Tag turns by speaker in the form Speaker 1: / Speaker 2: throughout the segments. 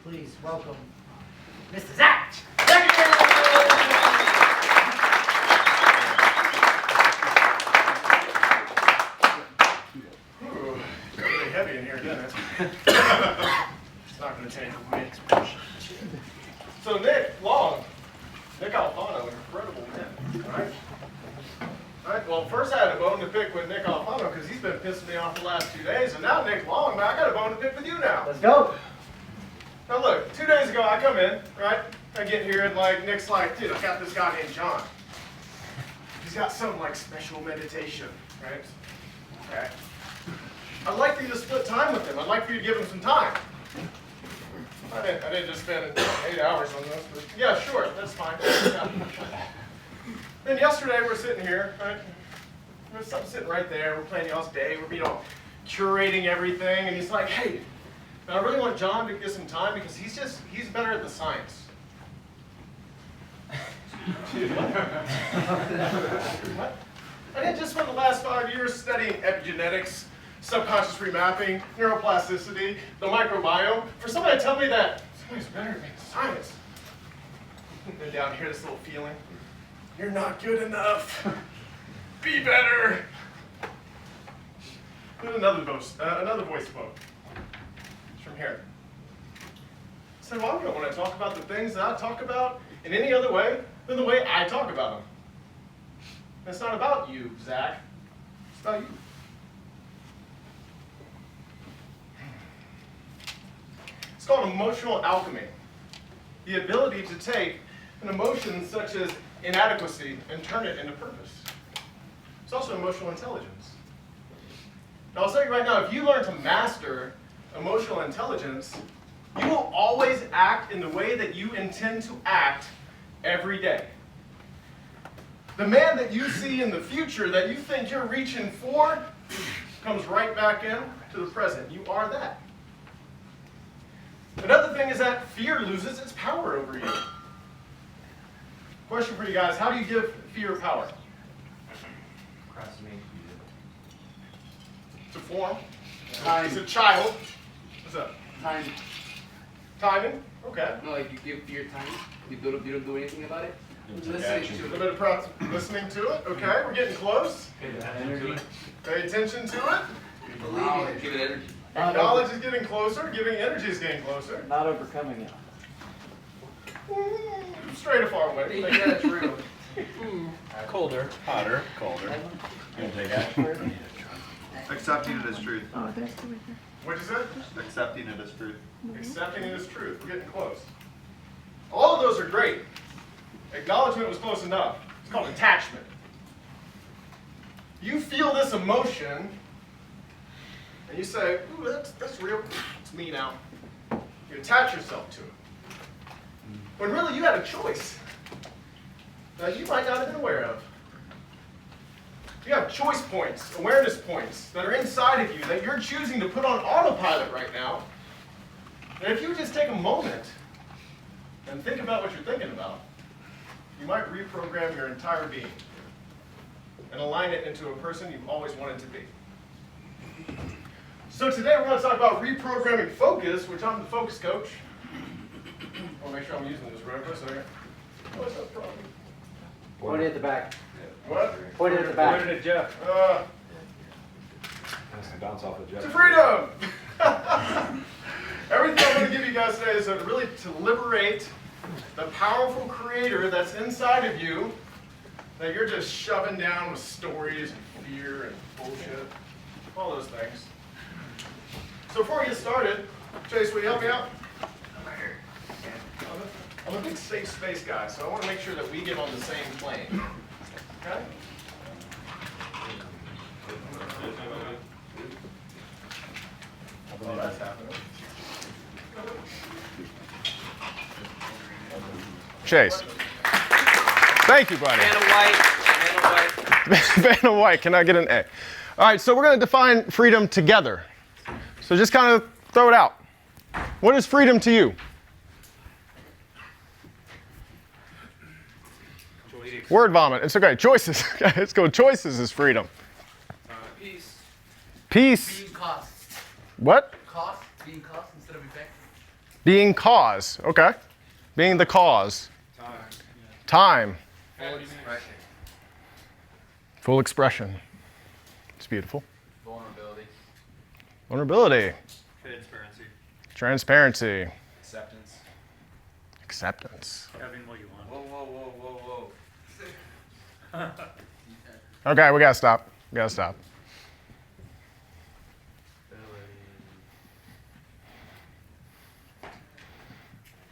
Speaker 1: please welcome Mr. Zach.
Speaker 2: Ooh, it's really heavy in here, isn't it? It's not going to change with me. So Nick Alfano, incredible man, right? Right, well, first I had a bone to pick with Nick Alfano because he's been pissing me off the last 2 days, and now Nick Long, man, I got a bone to pick with you now.
Speaker 1: Let's go.
Speaker 2: Now look, 2 days ago I come in, right? I get here and like Nick's like, dude, I got this guy named John. He's got some like special meditation, right? Okay. I'd like for you to split time with him. I'd like for you to give him some time. I didn't just spend 8 hours on this, but yeah, sure, that's fine. Yeah. Then yesterday we're sitting here, right? There's something sitting right there. We're playing y'all's day. We're, curating everything, and he's like, hey, I really want John to get some time because he's better at the science. What? I didn't just spend the last 5 years studying epigenetics, subconscious remapping, neuroplasticity, the microbiome, for somebody to tell me that somebody's better at science. And down here, this little feeling, you're not good enough. Be better. Then another voice spoke. It's from here. I said, well, I don't want to talk about the things that I talk about in any other way than the way I talk about them. It's not about you, Zach. It's about you. It's called emotional alchemy. The ability to take an emotion such as inadequacy and turn it into purpose. It's also emotional intelligence. Now I'll tell you right now, if you learn to master emotional intelligence, you will always act in the way that you intend to act every day. The man that you see in the future that you think you're reaching for comes right back in to the present. You are that. Another thing is that fear loses its power over you. Question for you guys, how do you give fear power?
Speaker 3: Procrastinate.
Speaker 2: To form?
Speaker 3: Time.
Speaker 2: As a child. What's up?
Speaker 3: Time.
Speaker 2: Timing? Okay.
Speaker 3: No, if you give fear time, you don't do anything about it. Listening
Speaker 2: A
Speaker 3: to
Speaker 2: little
Speaker 3: it.
Speaker 2: bit of listening to it. Okay, we're getting close.
Speaker 3: Energy.
Speaker 2: Pay attention to it.
Speaker 3: Believe. Give it energy.
Speaker 2: Knowledge is getting closer. Giving energy is getting closer.
Speaker 1: Not overcoming it.
Speaker 2: Straight or far away.
Speaker 3: Yeah, that's real.
Speaker 4: Colder, hotter, colder.
Speaker 5: Gonna take action.
Speaker 6: Accepting it as truth.
Speaker 1: Oh, there's the right there.
Speaker 2: What'd you say?
Speaker 6: Accepting it as truth.
Speaker 2: Accepting it as truth. We're getting close. All of those are great. Acknowledgement was close enough. It's called attachment. You feel this emotion, and you say, ooh, that's real. It's me now. You attach yourself to it. When really you had a choice that you might not have been aware of. You have choice points, awareness points that are inside of you that you're choosing to put on autopilot right now. And if you just take a moment and think about what you're thinking about, you might reprogram your entire being and align it into a person you've always wanted to be. So today we're going to talk about reprogramming focus, which I'm the focus coach. I want to make sure I'm using this right for a second. What's that problem?
Speaker 1: Point it at the back.
Speaker 2: What?
Speaker 1: Point it at the back.
Speaker 4: Pointed at Jeff.
Speaker 5: Has to bounce off of Jeff.
Speaker 2: To freedom! Everything I'm going to give you guys today is really to liberate the powerful creator that's inside of you that you're just shoving down with stories and fear and bullshit, all those things. So before we get started, Chase, will you help me out? I'm a big safe space guy, so I want to make sure that we get on the same plane. Okay? Oh, that's happening.
Speaker 4: Chase. Thank you, buddy.
Speaker 3: Man of white.
Speaker 4: Van White, can I get an A? All right, so we're going to define freedom together. So just kind of throw it out. What is freedom to you? Word vomit. It's okay. Choices. Let's go. Choices is freedom.
Speaker 3: Peace.
Speaker 4: Peace.
Speaker 3: Being cost.
Speaker 4: What?
Speaker 3: Cost. Being cost instead of effect.
Speaker 4: Being cause. Okay. Being the cause. Time. Full expression. It's beautiful.
Speaker 3: Vulnerability.
Speaker 4: Vulnerability.
Speaker 6: Transparency.
Speaker 4: Transparency.
Speaker 5: Acceptance.
Speaker 4: Acceptance.
Speaker 7: Having what you want.
Speaker 3: Whoa, whoa, whoa, whoa, whoa.
Speaker 4: Okay, we gotta stop. We gotta stop.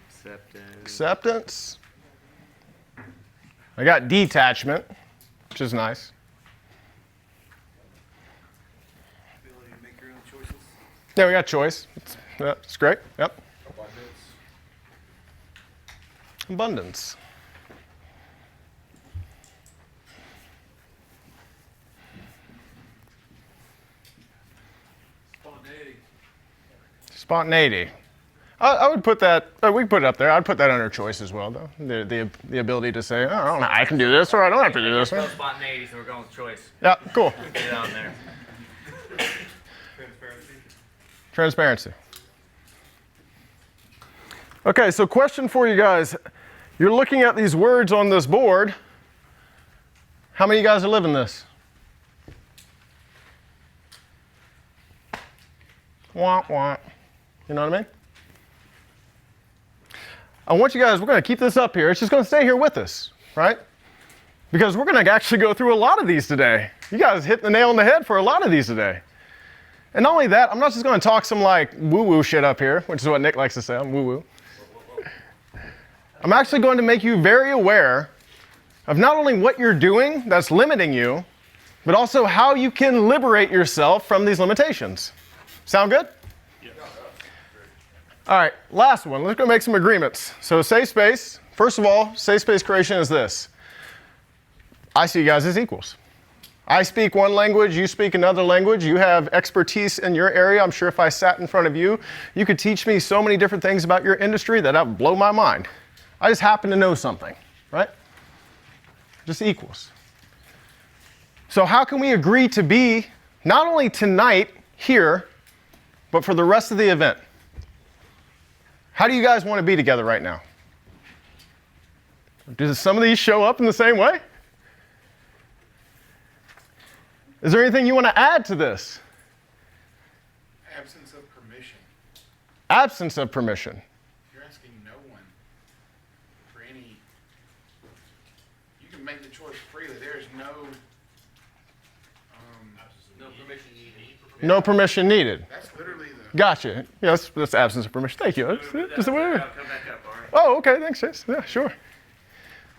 Speaker 3: Acceptance.
Speaker 4: Acceptance. I got detachment, which is nice.
Speaker 7: Ability to make your own choices.
Speaker 4: Yeah, we got choice. It's great. Yep. Abundance.
Speaker 7: Spontaneity.
Speaker 4: Spontaneity. I would put that, we can put it up there. I'd put that under choice as well, though. The ability to say, oh, I don't know, I can do this, or I don't have to do this.
Speaker 1: No spontaneity, so we're going with choice.
Speaker 4: Yeah, cool.
Speaker 1: Get it on there.
Speaker 6: Transparency.
Speaker 4: Transparency. Okay, so question for you guys. You're looking at these words on this board. How many of you guys are living this? Wah, wah. You know what I mean? I want you guys, we're going to keep this up here. It's just going to stay here with us, right? Because we're going to actually go through a lot of these today. You guys hit the nail on the head for a lot of these today. And not only that, I'm not just going to talk some like woo-woo shit up here, which is what Nick likes to say, I'm woo-woo. I'm actually going to make you very aware of not only what you're doing that's limiting you, but also how you can liberate yourself from these limitations. Sound good? All right, last one. Let's go make some agreements. So safe space. First of all, safe space creation is this. I see you guys as equals. I speak one language, you speak another language. You have expertise in your area. I'm sure if I sat in front of you, you could teach me so many different things about your industry that would blow my mind. I just happen to know something, right? Just equals. So how can we agree to be, not only tonight here, but for the rest of the event? How do you guys want to be together right now? Do some of these show up in the same way? Is there anything you want to add to this?
Speaker 7: Absence of permission.
Speaker 4: Absence of permission.
Speaker 7: You're asking no one for any. You can make the choice freely. There is no.
Speaker 3: No permission needed.
Speaker 4: No permission needed.
Speaker 7: That's literally the.
Speaker 4: Gotcha. Yes, that's absence of permission. Thank you. Just a way.
Speaker 1: Come back up, all right.
Speaker 4: Oh, okay. Thanks, Chase. Yeah, sure.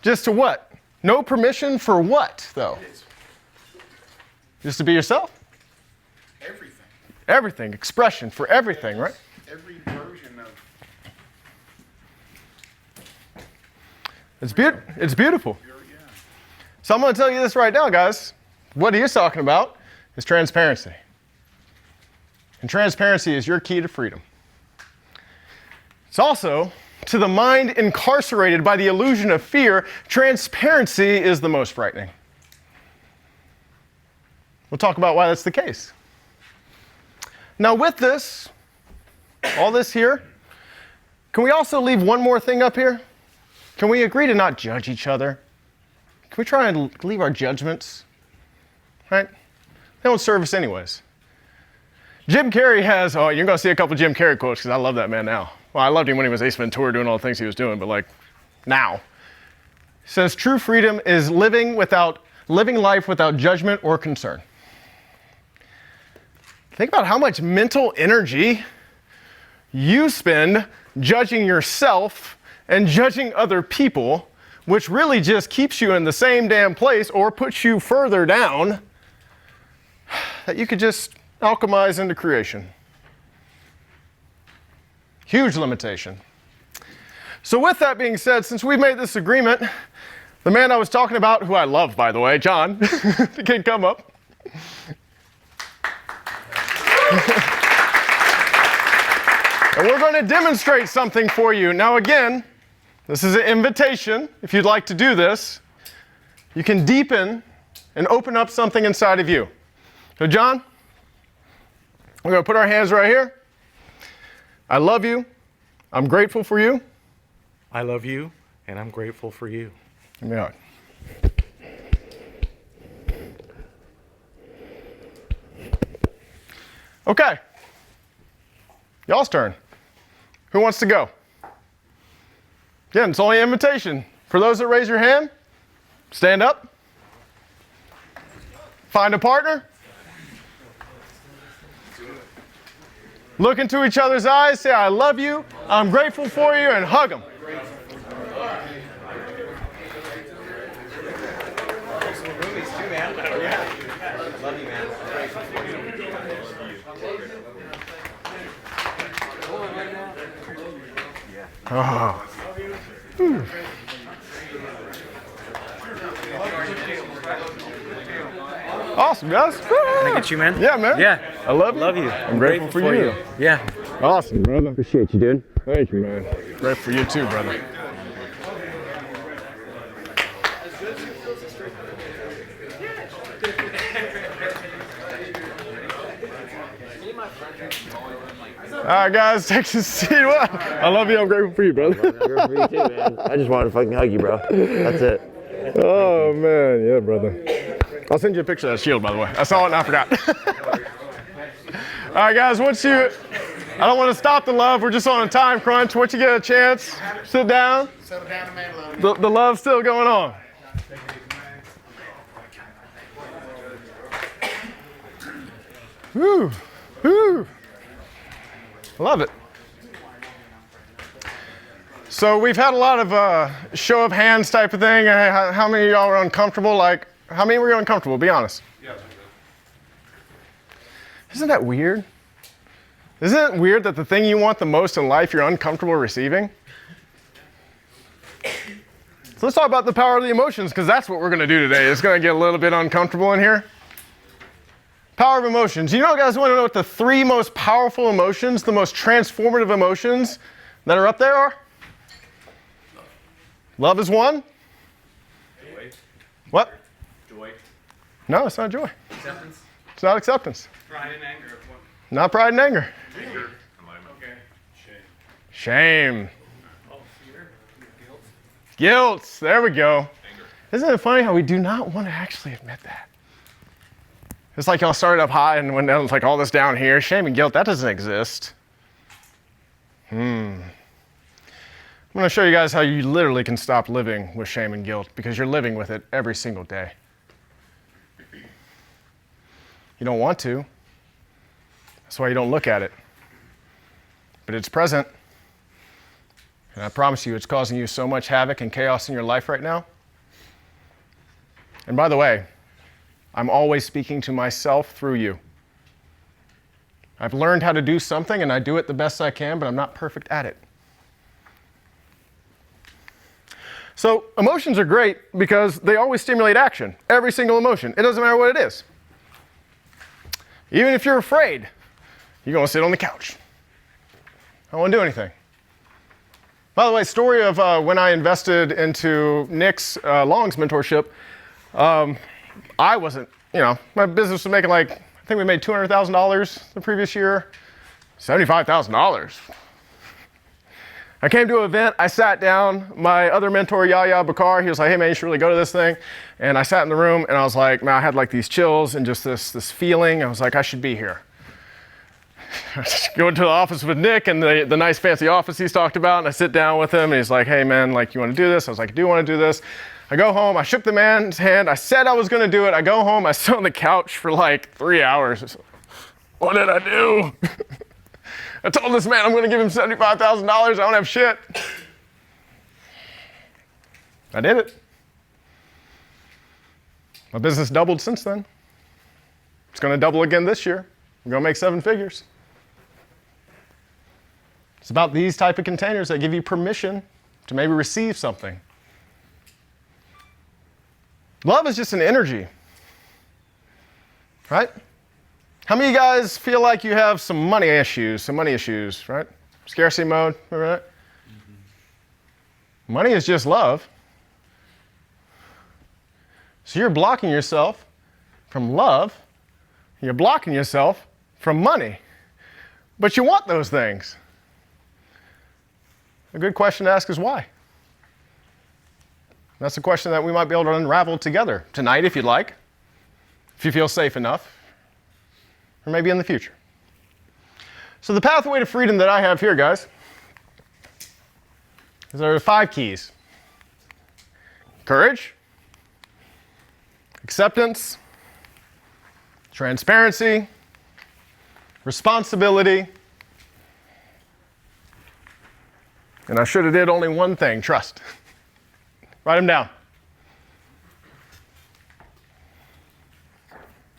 Speaker 4: Just to what? No permission for what, though?
Speaker 7: It's
Speaker 4: Just to be yourself?
Speaker 7: everything.
Speaker 4: Everything. Expression for everything, right?
Speaker 7: Every version of.
Speaker 4: It's beautiful.
Speaker 7: Yeah.
Speaker 4: So I'm going to tell you this right now, guys. What he is talking about is transparency. And transparency is your key to freedom. It's also, to the mind incarcerated by the illusion of fear, transparency is the most frightening. We'll talk about why that's the case. Now with this, all this here, can we also leave one more thing up here? Can we agree to not judge each other? Can we try and leave our judgments? Right? They don't serve us anyways. Jim Carrey has, oh, you're going to see a couple Jim Carrey quotes because I love that man now. Well, I loved him when he was Ace Ventura doing all the things he was doing, but like now. He says, true freedom is living life without judgment or concern. Think about how much mental energy you spend judging yourself and judging other people, which really just keeps you in the same damn place or puts you further down that you could just alchemize into creation. Huge limitation. So with that being said, since we've made this agreement, the man I was talking about, who I love, by the way, John, he can come up. And we're going to demonstrate something for you. Now again, this is an invitation. If you'd like to do this, you can deepen and open up something inside of you. So John, we're going to put our hands right here. I love you. I'm grateful for you.
Speaker 8: I love you, and I'm grateful for you.
Speaker 4: Give me a hug. Okay. Y'all's turn. Who wants to go? Again, it's only an invitation. For those that raise your hand, stand up. Find a partner. Look into each other's eyes, say, I love you, I'm grateful for you, and hug them. Oh. Whew. Awesome, guys.
Speaker 9: Can I get you, man?
Speaker 4: Yeah, man.
Speaker 9: Yeah.
Speaker 4: I love you.
Speaker 9: Love you.
Speaker 4: I'm grateful for you.
Speaker 9: Yeah.
Speaker 4: Awesome, brother.
Speaker 9: Appreciate you, dude.
Speaker 4: Thank you, man. Grateful for you too, brother. All right, guys, take a seat. I love you. I'm grateful for you, brother.
Speaker 9: For you too, man. I just wanted to fucking hug you, bro. That's it.
Speaker 4: Oh, man. Yeah, brother. I'll send you a picture of that shield, by the way. I saw it and I forgot. All right, guys, I don't want to stop the love. We're just on a time crunch. Once you get a chance, sit down.
Speaker 7: Settle down, man.
Speaker 4: The love's still going on. Woo, woo. Love it. So we've had a lot of show of hands type of thing. How many of y'all were uncomfortable? Like, how many were uncomfortable? Be honest. Isn't that weird? Isn't it weird that the thing you want the most in life you're uncomfortable receiving? So let's talk about the power of the emotions, because that's what we're going to do today. It's going to get a little bit uncomfortable in here. Power of emotions. You know, guys, want to know what the 3 most powerful emotions, the most transformative emotions that are up there are? Love is one.
Speaker 1: Joy.
Speaker 4: What?
Speaker 1: Joy.
Speaker 4: No, it's not joy.
Speaker 1: Acceptance.
Speaker 4: It's not acceptance.
Speaker 1: Pride and anger.
Speaker 4: Not pride and anger.
Speaker 1: Anger. Okay.
Speaker 4: Shame.
Speaker 1: Oh, fear. Guilt.
Speaker 4: Guilt. There we go.
Speaker 1: Anger.
Speaker 4: Isn't it funny how we do not want to actually admit that? It's like y'all started up high and went down, it's like all this down here. Shame and guilt, that doesn't exist. I'm going to show you guys how you literally can stop living with shame and guilt, because you're living with it every single day. You don't want to. That's why you don't look at it. But it's present. And I promise you, it's causing you so much havoc and chaos in your life right now. And by the way, I'm always speaking to myself through you. I've learned how to do something, and I do it the best I can, but I'm not perfect at it. So emotions are great because they always stimulate action. Every single emotion. It doesn't matter what it is. Even if you're afraid, you're going to sit on the couch. I don't want to do anything. By the way, story of when I invested into Nick's Long's mentorship, I wasn't, my business was making I think we made $200,000 the previous year, $75,000. I came to an event, I sat down, my other mentor, Yahya Bakar, he was like, hey man, you should really go to this thing. And I sat in the room and I was like, man, I had these chills and just this feeling. I was like, I should be here. I just go into the office with Nick and the nice fancy office he's talked about, and I sit down with him and he's like, hey man, you want to do this? I was like, I do want to do this. I go home, I shook the man's hand, I said I was going to do it. I go home, I sit on the couch for 3 hours. What did I do? I told this man I'm going to give him $75,000. I don't have shit. I did it. My business doubled since then. It's going to double again this year. I'm going to make 7 figures. It's about these type of containers that give you permission to maybe receive something. Love is just an energy, right? How many of you guys feel like you have some money issues, right? Scarcity mode, remember that? Mm-hmm. Money is just love. So you're blocking yourself from love. You're blocking yourself from money. But you want those things. a good question to ask is why? That's a question that we might be able to unravel together tonight if you'd like, if you feel safe enough, or maybe in the future. So the pathway to freedom that I have here, guys, is there are 5 keys. Courage, acceptance, transparency, responsibility, and I should have did only one thing, trust. Write them down.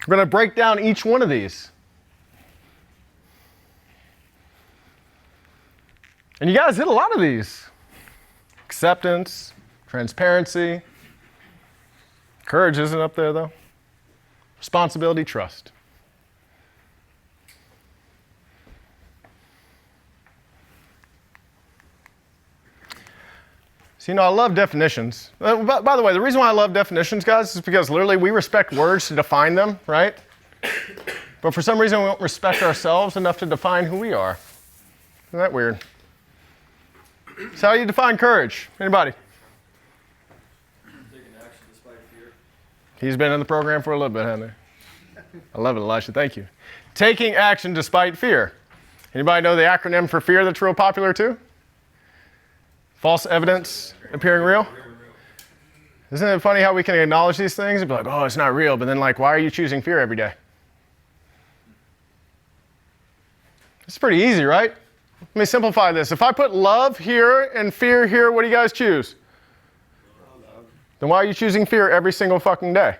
Speaker 4: We're going to break down each one of these. And you guys hit a lot of these. Acceptance, transparency, courage isn't up there though. Responsibility, trust. So, I love definitions. By the way, the reason why I love definitions, guys, is because literally we respect words to define them, right? But for some reason we don't respect ourselves enough to define who we are. Isn't that weird? So how do you define courage? Anybody?
Speaker 1: Taking action despite fear.
Speaker 4: He's been in the program for a little bit, hasn't he? I love it, Elisha. Thank you. Taking action despite fear. Anybody know the acronym for fear that's real popular too? False evidence appearing real? Isn't it funny how we can acknowledge these things and be like, oh, it's not real, but then like, why are you choosing fear every day? It's pretty easy, right? Let me simplify this. If I put love here and fear here, what do you guys choose?
Speaker 1: Love.
Speaker 4: Then why are you choosing fear every single fucking day?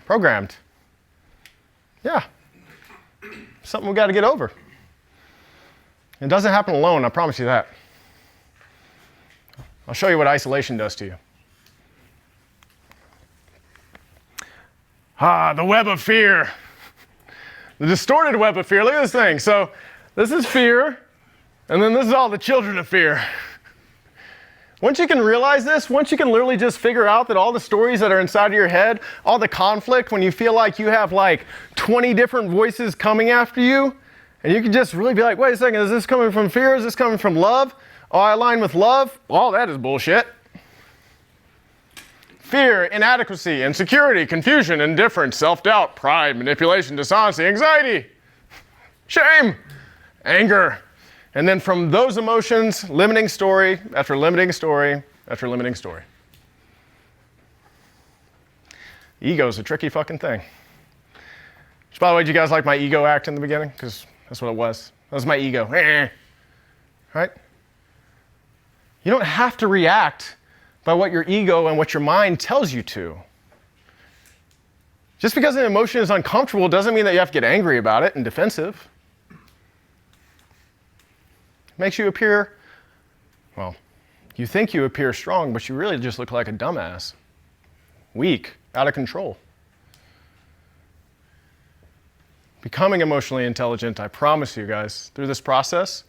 Speaker 4: Programmed. Yeah. Something we got to get over. It doesn't happen alone, I promise you that. I'll show you what isolation does to you. The web of fear. The distorted web of fear. Look at this thing. So this is fear, and then this is all the children of fear. Once you can realize this, once you can literally just figure out that all the stories that are inside of your head, all the conflict, when you feel like you have like 20 different voices coming after you, and you can just really be like, wait a second, is this coming from fear? Is this coming from love? Oh, I align with love? All that is bullshit. Fear, inadequacy, insecurity, confusion, indifference, self-doubt, pride, manipulation, dishonesty, anxiety, shame, anger. And then from those emotions, limiting story after limiting story after limiting story. Ego is a tricky fucking thing. Which, by the way, did you guys like my ego act in the beginning? Because that's what it was. That was my ego. Right? You don't have to react by what your ego and what your mind tells you to. Just because an emotion is uncomfortable doesn't mean that you have to get angry about it and defensive. It makes you appear, well, you think you appear strong, but you really just look like a dumbass. Weak, out of control. Becoming emotionally intelligent, I promise you guys, through this process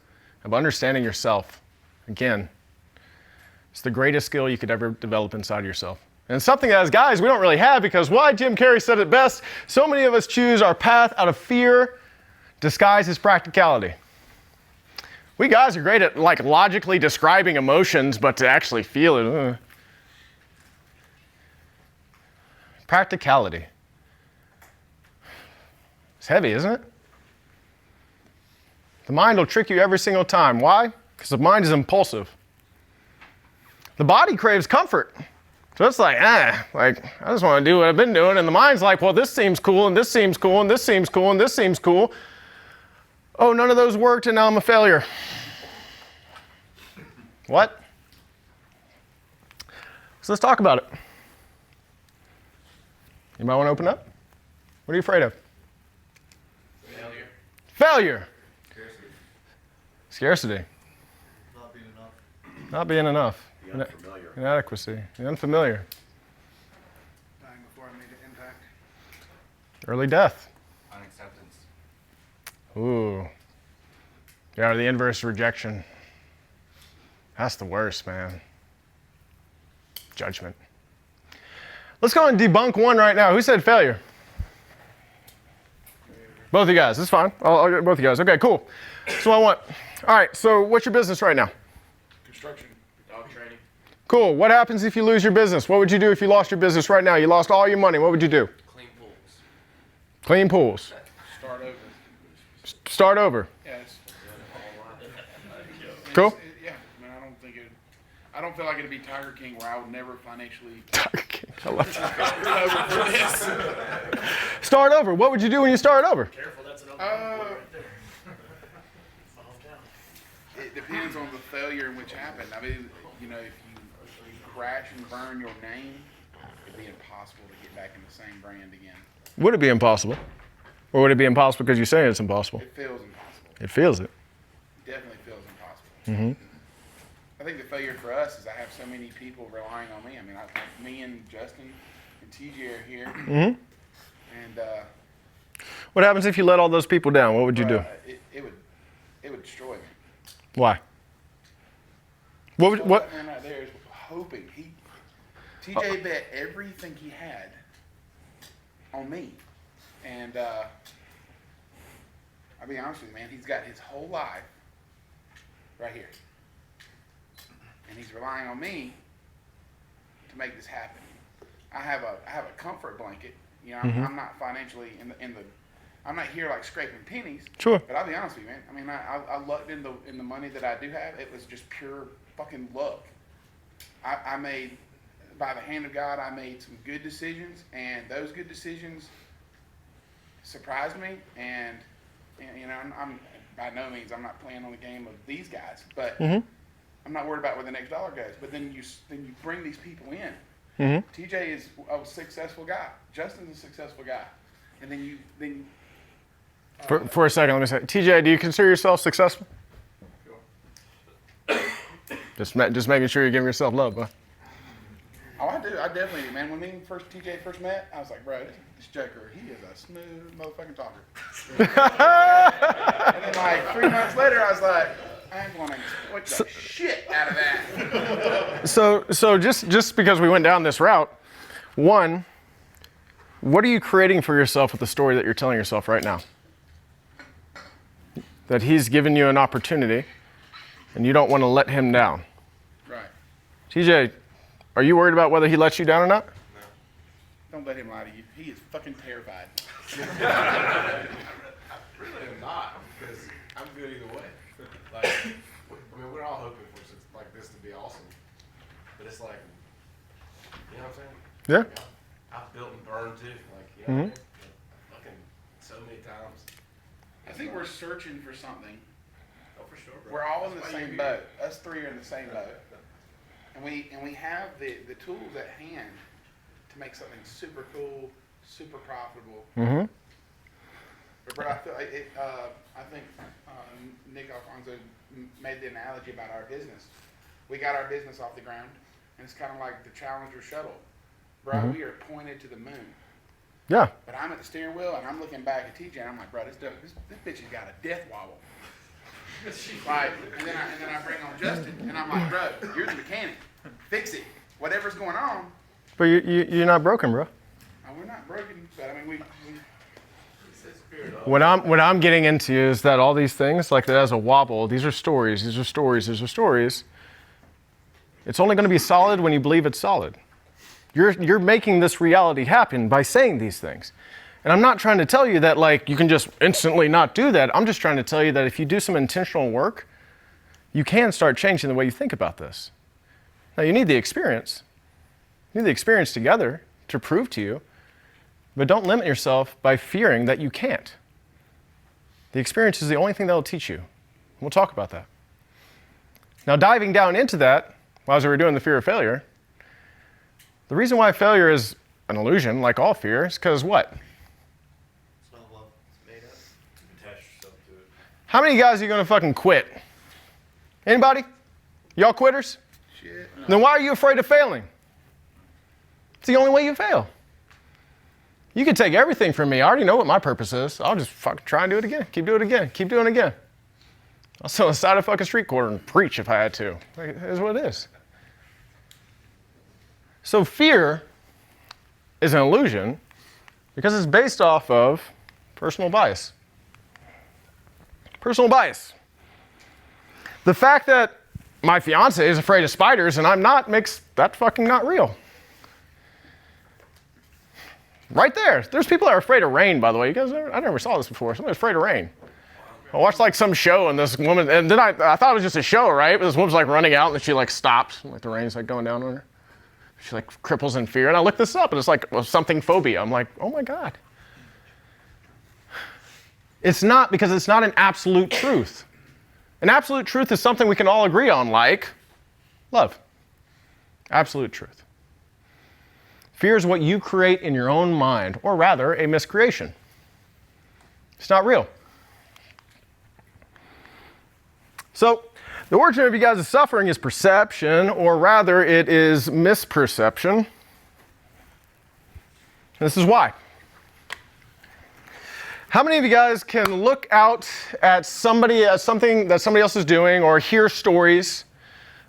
Speaker 4: of understanding yourself, again, it's the greatest skill you could ever develop inside yourself. And it's something that as guys we don't really have because why? Jim Carrey said it best. So many of us choose our path out of fear disguised as practicality. We guys are great at like logically describing emotions, but to actually feel it. Practicality. It's heavy, isn't it? The mind will trick you every single time. Why? Because the mind is impulsive. The body craves comfort. So it's like, I just want to do what I've been doing. And the mind's like, well, this seems cool, and this seems cool, and this seems cool, and this seems cool. Oh, none of those worked, and now I'm a failure. What? So let's talk about it. You might want to open up. What are you afraid of?
Speaker 1: Failure.
Speaker 4: Failure.
Speaker 1: Scarcity.
Speaker 4: Scarcity.
Speaker 6: Not being enough.
Speaker 4: Not being enough.
Speaker 5: The unfamiliar.
Speaker 4: Inadequacy. The unfamiliar.
Speaker 7: Dying before I made an impact.
Speaker 4: Early death.
Speaker 3: Unacceptance.
Speaker 4: Ooh. Yeah, the inverse rejection. That's the worst, man. Judgment. Let's go and debunk one right now. Who said failure? Both of you guys, that's fine. I'll get both of you guys. Okay, cool. So I want, all right, so what's your business right now?
Speaker 7: Construction.
Speaker 1: Dog training.
Speaker 4: Cool. What happens if you lose your business? What would you do if you lost your business right now? You lost all your money. What would you do?
Speaker 1: Clean pools.
Speaker 4: Clean pools.
Speaker 7: Start over.
Speaker 4: Start over.
Speaker 7: Yeah, it's,
Speaker 4: Cool.
Speaker 7: yeah, I mean, I don't feel like it'd be Tiger King where I would never financially
Speaker 4: Tiger King. I love that.
Speaker 7: over for this.
Speaker 4: Start over. What would you do when you start over?
Speaker 1: Careful, that's an open right there.
Speaker 7: It depends on the failure in which happened. I mean, you know, if you crash and burn your name, it'd be impossible to get back in the same brand again.
Speaker 4: Would it be impossible? Or would it be impossible because you're saying it's impossible?
Speaker 7: It feels impossible.
Speaker 4: It feels it.
Speaker 7: Definitely feels impossible.
Speaker 4: Mm-hmm.
Speaker 7: I think the failure for us is I have so many people relying on me. I mean, me and Justin and TJ are here,
Speaker 4: Mm-hmm.
Speaker 7: and
Speaker 4: What happens if you let all those people down? What would you do?
Speaker 7: it would destroy me.
Speaker 4: Why? What?
Speaker 7: So
Speaker 4: What?
Speaker 7: that man right there is hoping TJ bet everything he had on me, and I'll be honest with you, man. He's got his whole life right here, and he's relying on me to make this happen. I have a comfort blanket. You know, I'm not financially in the. I'm not here like scraping pennies.
Speaker 4: Sure.
Speaker 7: But I'll be honest with you, man. I mean, I lucked in the money that I do have. It was just pure fucking luck. I made, by the hand of God, I made some good decisions, and those good decisions surprised me. And you know, I'm by no means I'm not playing on the game of these guys, but I'm not worried about where the next dollar goes. But then you bring these people in. TJ is a successful guy. Justin's a successful guy, and then you.
Speaker 4: For a second, let me say, TJ, do you consider yourself successful? Just making sure you're giving yourself love, huh?
Speaker 7: Oh, I do. I definitely do, man. When me and TJ first met, I was like, bro, this Joker, he is a smooth motherfucking talker. And then like 3 months later, I was like, I'm going to exploit the shit out of that.
Speaker 4: So just because we went down this route, one, what are you creating for yourself with the story that you're telling yourself right now? That he's given you an opportunity, and you don't want to let him down.
Speaker 7: Right.
Speaker 4: TJ, are you worried about whether he lets you down or not?
Speaker 7: Don't let him lie to you. He is fucking terrified.
Speaker 1: I really am not, because I'm good either way. Like, I mean, we're all hoping for something like this to be awesome, but it's like, you know what I'm saying?
Speaker 4: Yeah.
Speaker 1: Like, I've built and burned too, like, you know what I mean? Fucking so many times.
Speaker 7: I think we're searching for something.
Speaker 1: Oh, for sure, bro.
Speaker 7: We're all in the
Speaker 1: That's why
Speaker 7: same
Speaker 1: you're
Speaker 7: boat.
Speaker 1: here.
Speaker 7: Us three are in the same boat. And we have the tools at hand to make something super cool, super profitable.
Speaker 4: Mm-hmm.
Speaker 7: But bro, I feel like I think Nick Alfonso made the analogy about our business. We got our business off the ground, and it's kind of like the Challenger shuttle. Bro, we are pointed to the moon.
Speaker 4: Yeah.
Speaker 7: But I'm at the steering wheel, and I'm looking back at TJ, and I'm like, bro, this bitch has got a death wobble. Like, and then I bring on Justin, and I'm like, bro, you're the mechanic. Fix it. Whatever's going on.
Speaker 4: But you're not broken, bro.
Speaker 7: We're not broken, but I mean, we
Speaker 4: What I'm getting into is that all these things, like that as a wobble, these are stories, these are stories, these are stories. It's only going to be solid when you believe it's solid. You're making this reality happen by saying these things. And I'm not trying to tell you that like you can just instantly not do that. I'm just trying to tell you that if you do some intentional work, you can start changing the way you think about this. Now you need the experience. You need the experience together to prove to you, but don't limit yourself by fearing that you can't. The experience is the only thing that will teach you. We'll talk about that. Now diving down into that, as we were doing the fear of failure, the reason why failure is an illusion, like all fear, is because what?
Speaker 6: It's not love. It's made up. Attach yourself to it.
Speaker 4: How many guys are you going to fucking quit? Anybody? Y'all quitters?
Speaker 7: shit.
Speaker 4: Then why are you afraid of failing? It's the only way you fail. You can take everything from me. I already know what my purpose is. I'll just fucking try and do it again. Keep doing it again. Keep doing it again. I'll sit on the side of a fucking street corner and preach if I had to. Like, it is what it is. So fear is an illusion because it's based off of personal bias. Personal bias. The fact that my fiance is afraid of spiders and I'm not makes that fucking not real. Right there. There's people that are afraid of rain, by the way. You guys, I never saw this before. Somebody's afraid of rain. I watched like some show and this woman, and then I thought it was just a show, right? But this woman's like running out and she like stops, like the rain's like going down on her. She like cripples in fear. And I looked this up and it's like something phobia. I'm like, oh my God. It's not, because it's not an absolute truth. An absolute truth is something we can all agree on, like love. Absolute truth. Fear is what you create in your own mind, or rather, a miscreation. It's not real. So, the origin of you guys' suffering is perception, or rather, it is misperception. This is why. How many of you guys can look out at somebody, at something that somebody else is doing, or hear stories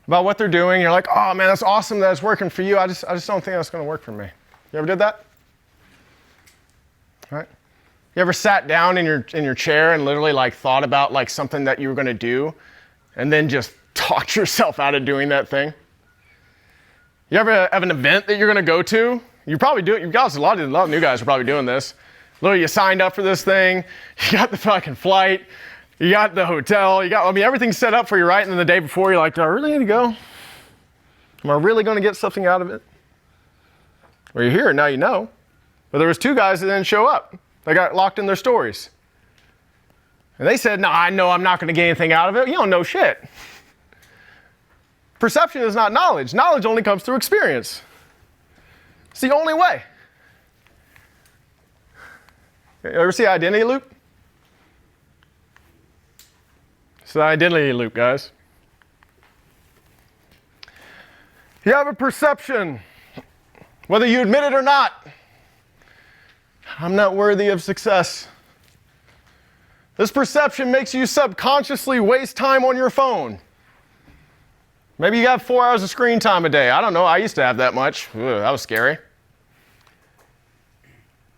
Speaker 4: about what they're doing? You're like, oh man, that's awesome that it's working for you. I just don't think that's going to work for me. You ever did that? All right. You ever sat down in your chair and literally like thought about like something that you were going to do, and then just talked yourself out of doing that thing? You ever have an event that you're going to go to? You probably do it. You guys, a lot of new guys are probably doing this. Literally, you signed up for this thing, you got the fucking flight, you got the hotel, everything's set up for you, right? And then the day before, you're like, do I really need to go? Am I really going to get something out of it? Well, you're here, now you know. But there was 2 guys that didn't show up. They got locked in their stories. And they said, no, I know I'm not going to get anything out of it. You don't know shit. Perception is not knowledge. Knowledge only comes through experience. It's the only way. You ever see Identity Loop? It's the identity loop, guys. You have a perception, whether you admit it or not. I'm not worthy of success. This perception makes you subconsciously waste time on your phone. Maybe you got 4 hours of screen time a day. I don't know. I used to have that much. Ugh, that was scary.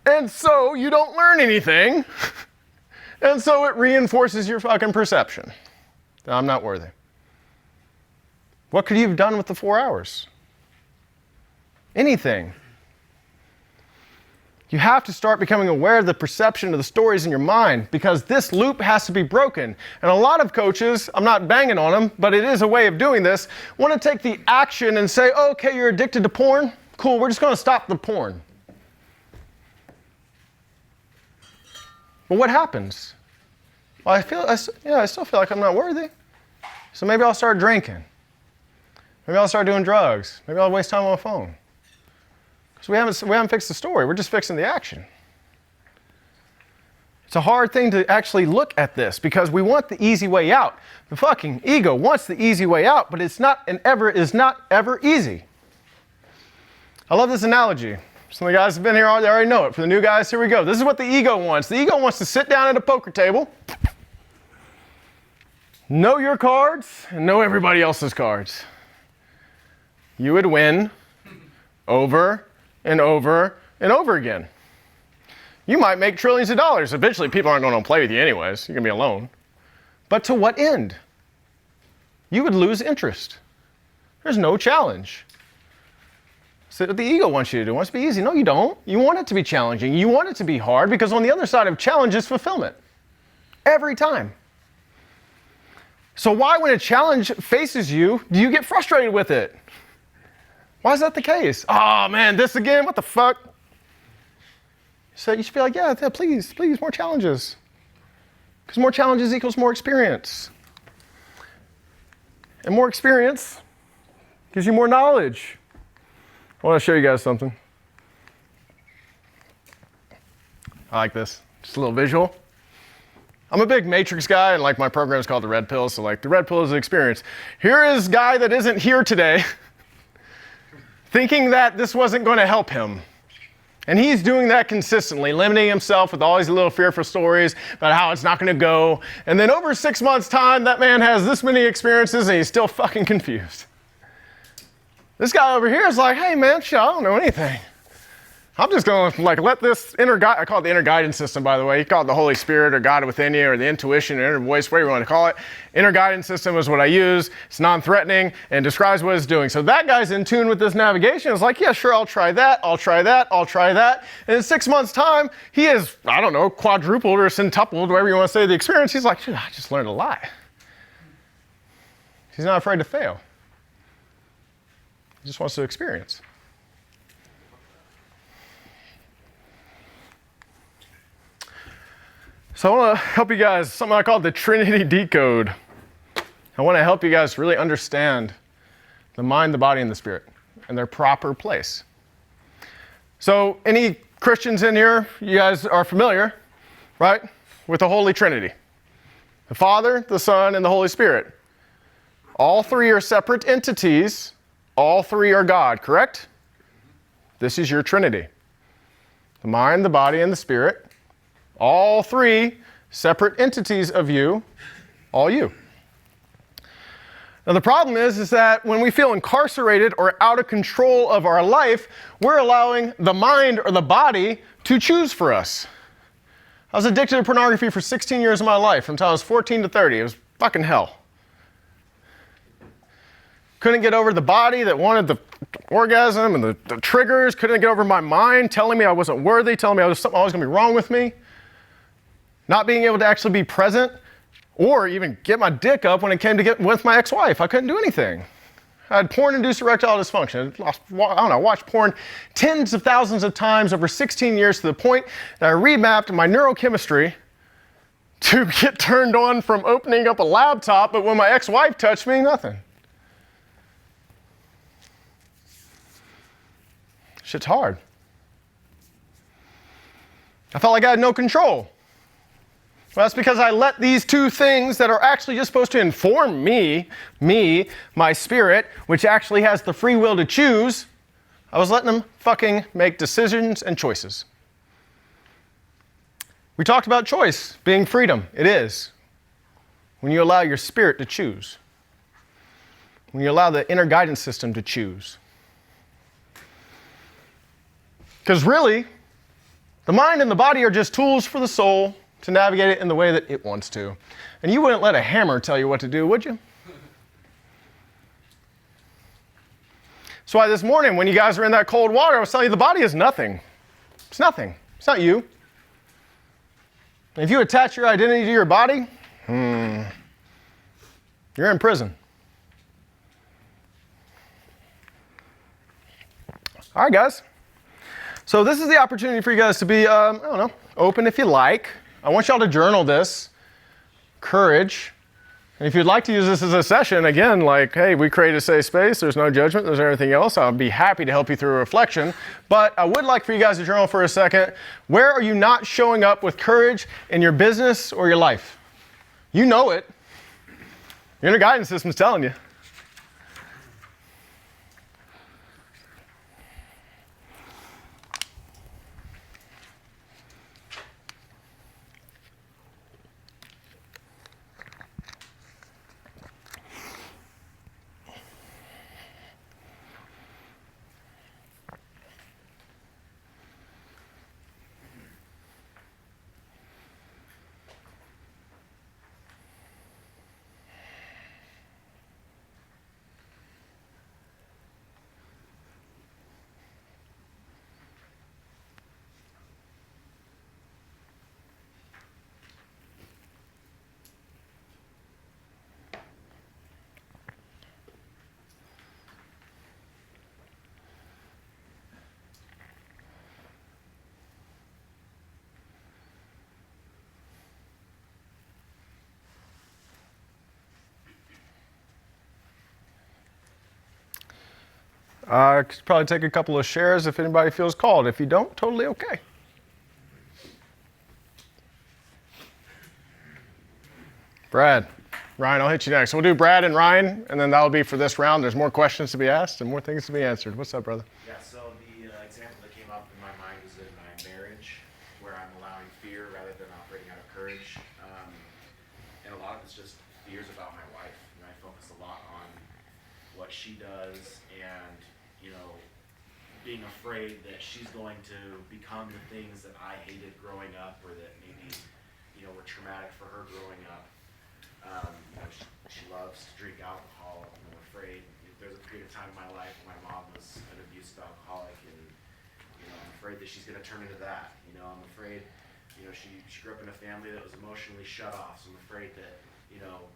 Speaker 4: And so you don't learn anything. And so it reinforces your fucking perception that I'm not worthy. What could you have done with the 4 hours? Anything. You have to start becoming aware of the perception of the stories in your mind, because this loop has to be broken. And a lot of coaches, I'm not banging on them, but it is a way of doing this, want to take the action and say, oh, okay, you're addicted to porn? Cool, we're just going to stop the porn. But what happens? Well, I still feel like I'm not worthy. So maybe I'll start drinking. Maybe I'll start doing drugs. Maybe I'll waste time on my phone. Because we haven't fixed the story. We're just fixing the action. It's a hard thing to actually look at this, because we want the easy way out. The fucking ego wants the easy way out, but it's not ever easy. I love this analogy. Some of the guys have been here, they already know it. For the new guys, here we go. This is what the ego wants. The ego wants to sit down at a poker table, know your cards, and know everybody else's cards. You would win over and over and over again. You might make trillions of dollars. Eventually, people aren't going to play with you anyways. You're going to be alone. But to what end? You would lose interest. There's no challenge. So what the ego wants you to do. It wants to be easy. No, you don't. You want it to be challenging. You want it to be hard, because on the other side of challenge is fulfillment. Every time. So why, when a challenge faces you, do you get frustrated with it? Why is that the case? Oh man, this again? What the fuck? So you should be like, yeah, please, more challenges. Because more challenges equals more experience. And more experience gives you more knowledge. I want to show you guys something. I like this. Just a little visual. I'm a big matrix guy, and like my program is called the Red Pill, so like the Red Pill is an experience. Here is a guy that isn't here today, thinking that this wasn't going to help him. And he's doing that consistently, limiting himself with all these little fearful stories about how it's not going to go. And then over 6 months' time, that man has this many experiences and he's still fucking confused. This guy over here is like, hey man, shit, I don't know anything. I'm just going to like let this inner guide, I call it the inner guidance system, by the way. You call it the Holy Spirit or God within you or the intuition or inner voice, whatever you want to call it. Inner guidance system is what I use. It's non-threatening and describes what it's doing. So that guy's in tune with this navigation. It's like, yeah, sure, I'll try that. I'll try that. I'll try that. And in 6 months' time, he has, I don't know, quadrupled or centupled, whatever you want to say, the experience. He's like, I just learned a lot. He's not afraid to fail. He just wants to experience. So I want to help you guys, something I call the Trinity Decode. I want to help you guys really understand the mind, the body, and the spirit and their proper place. So any Christians in here, you guys are familiar, right, with the Holy Trinity. The Father, the Son, and the Holy Spirit. All three are separate entities. All three are God, correct? This is your Trinity. The mind, the body, and the spirit. All three separate entities of you, all you. Now the problem is that when we feel incarcerated or out of control of our life, we're allowing the mind or the body to choose for us. I was addicted to pornography for 16 years of my life, from the time I was 14 to 30. It was fucking hell. Couldn't get over the body that wanted the orgasm and the triggers. Couldn't get over my mind telling me I wasn't worthy, telling me there was something always going to be wrong with me. Not being able to actually be present or even get my dick up when it came to get with my ex-wife. I couldn't do anything. I had porn-induced erectile dysfunction. I watched porn tens of thousands of times over 16 years to the point that I remapped my neurochemistry to get turned on from opening up a laptop, but when my ex-wife touched me, nothing. Shit's hard. I felt like I had no control. Well, that's because I let these two things that are actually just supposed to inform me, my spirit, which actually has the free will to choose, I was letting them fucking make decisions and choices. We talked about choice being freedom. It is. When you allow your spirit to choose. When you allow the inner guidance system to choose. Because really, the mind and the body are just tools for the soul to navigate it in the way that it wants to. And you wouldn't let a hammer tell you what to do, would you? That's why this morning, when you guys were in that cold water, I was telling you the body is nothing. It's nothing. It's not you. And if you attach your identity to your body, you're in prison. All right, guys. So this is the opportunity for you guys to be, open if you like. I want y'all to journal this. Courage. And if you'd like to use this as a session, again, like, hey, we create a safe space. There's no judgment. There's everything else. I'll be happy to help you through a reflection. But I would like for you guys to journal for a second. Where are you not showing up with courage in your business or your life? You know it. Your inner guidance system's telling you. I could probably take a couple of shares if anybody feels called. If you don't, totally okay. Brad. Ryan, I'll hit you next. We'll do Brad and Ryan, and then that'll be for this round. There's more questions to be asked and more things to be answered. What's up, brother?
Speaker 6: Yeah, so the example that came up in my mind is in my marriage, where I'm allowing fear rather than operating out of courage. And a lot of it's just fears about my wife. And I focus a lot on what she does and, being afraid that she's going to become the things that I hated growing up, or that maybe, were traumatic for her growing up. She loves to drink alcohol, and I'm afraid there's a period of time in my life when my mom was an abusive alcoholic, and I'm afraid that she's going to turn into that. I'm afraid, she grew up in a family that was emotionally shut off, so I'm afraid that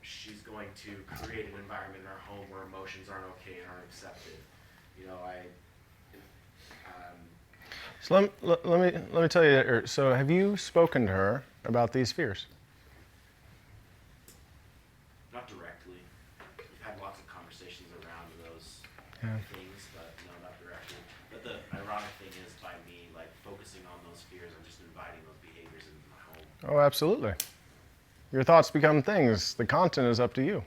Speaker 6: she's going to create an environment in our home where emotions aren't okay and aren't accepted.
Speaker 4: So let me tell you. So have you spoken to her about these fears?
Speaker 6: Not directly. We've had lots of conversations around those things, but no, not directly. But the ironic thing is, by me focusing on those fears, I'm just inviting those behaviors into my home.
Speaker 4: Oh, absolutely. Your thoughts become things. The content is up to you.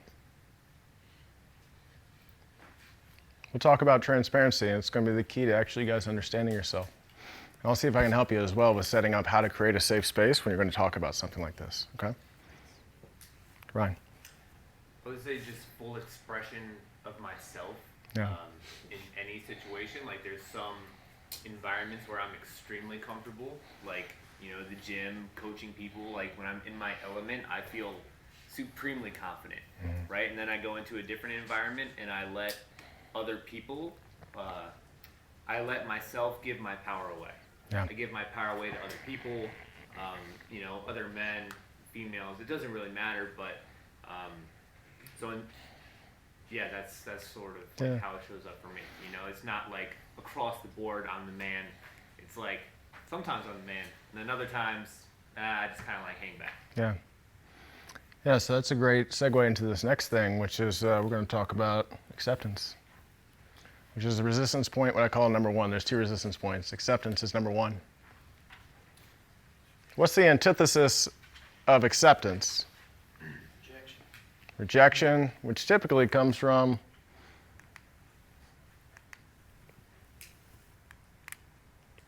Speaker 4: We'll talk about transparency, and it's going to be the key to actually you guys understanding yourself. And I'll see if I can help you as well with setting up how to create a safe space when you're going to talk about something like this, okay? Ryan.
Speaker 10: I would say just full expression of myself in any situation. There's some environments where I'm extremely comfortable, the gym, coaching people. When I'm in my element, I feel supremely confident, right? And then I go into a different environment and I let other people, I let myself give my power away.
Speaker 4: Yeah.
Speaker 10: I give my power away to other people, other men, females. It doesn't really matter, but that's sort of how it shows up for me. It's not across the board I'm the man. It's sometimes I'm the man, and then other times I just kind of hang back.
Speaker 4: Yeah. Yeah, so that's a great segue into this next thing, which is we're going to talk about acceptance, which is the resistance point, what I call number one. There's two resistance points. Acceptance is number one. What's the antithesis of acceptance? Rejection, which typically comes from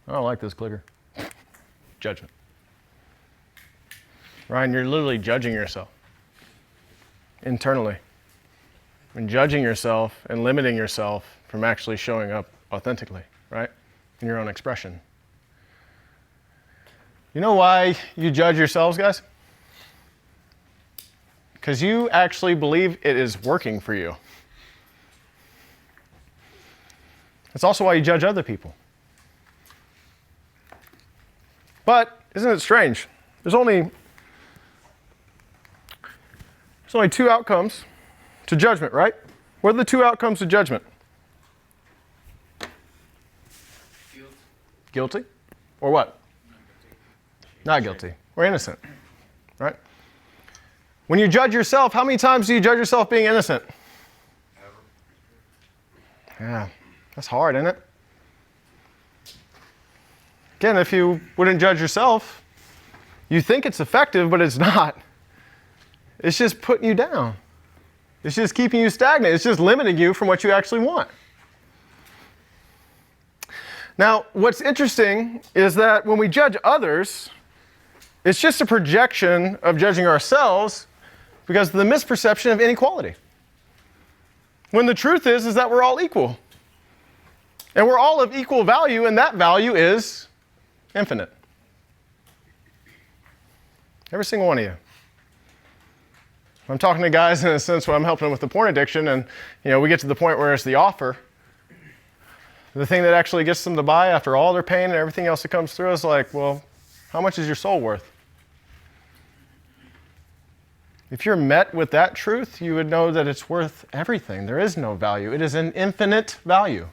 Speaker 4: I don't like this clicker. Judgment. Ryan, you're literally judging yourself internally. And judging yourself and limiting yourself from actually showing up authentically, right? In your own expression. You know why you judge yourselves, guys? Because you actually believe it is working for you. It's also why you judge other people. But isn't it strange? There's only two outcomes to judgment, right? What are the two outcomes to judgment? Guilty? Or what? Not guilty. Or innocent, right? When you judge yourself, how many times do you judge yourself being innocent? Yeah, that's hard, isn't it? Again, if you wouldn't judge yourself, you think it's effective, but it's not. It's just putting you down. It's just keeping you stagnant. It's just limiting you from what you actually want. Now, what's interesting is that when we judge others, it's just a projection of judging ourselves because of the misperception of inequality. When the truth is that we're all equal. And we're all of equal value, and that value is infinite. Every single one of you. I'm talking to guys in a sense where I'm helping them with the porn addiction, and we get to the point where it's the offer. The thing that actually gets them to buy after all their pain and everything else that comes through is well, how much is your soul worth? If you're met with that truth, you would know that it's worth everything. There is no value. It is an infinite value.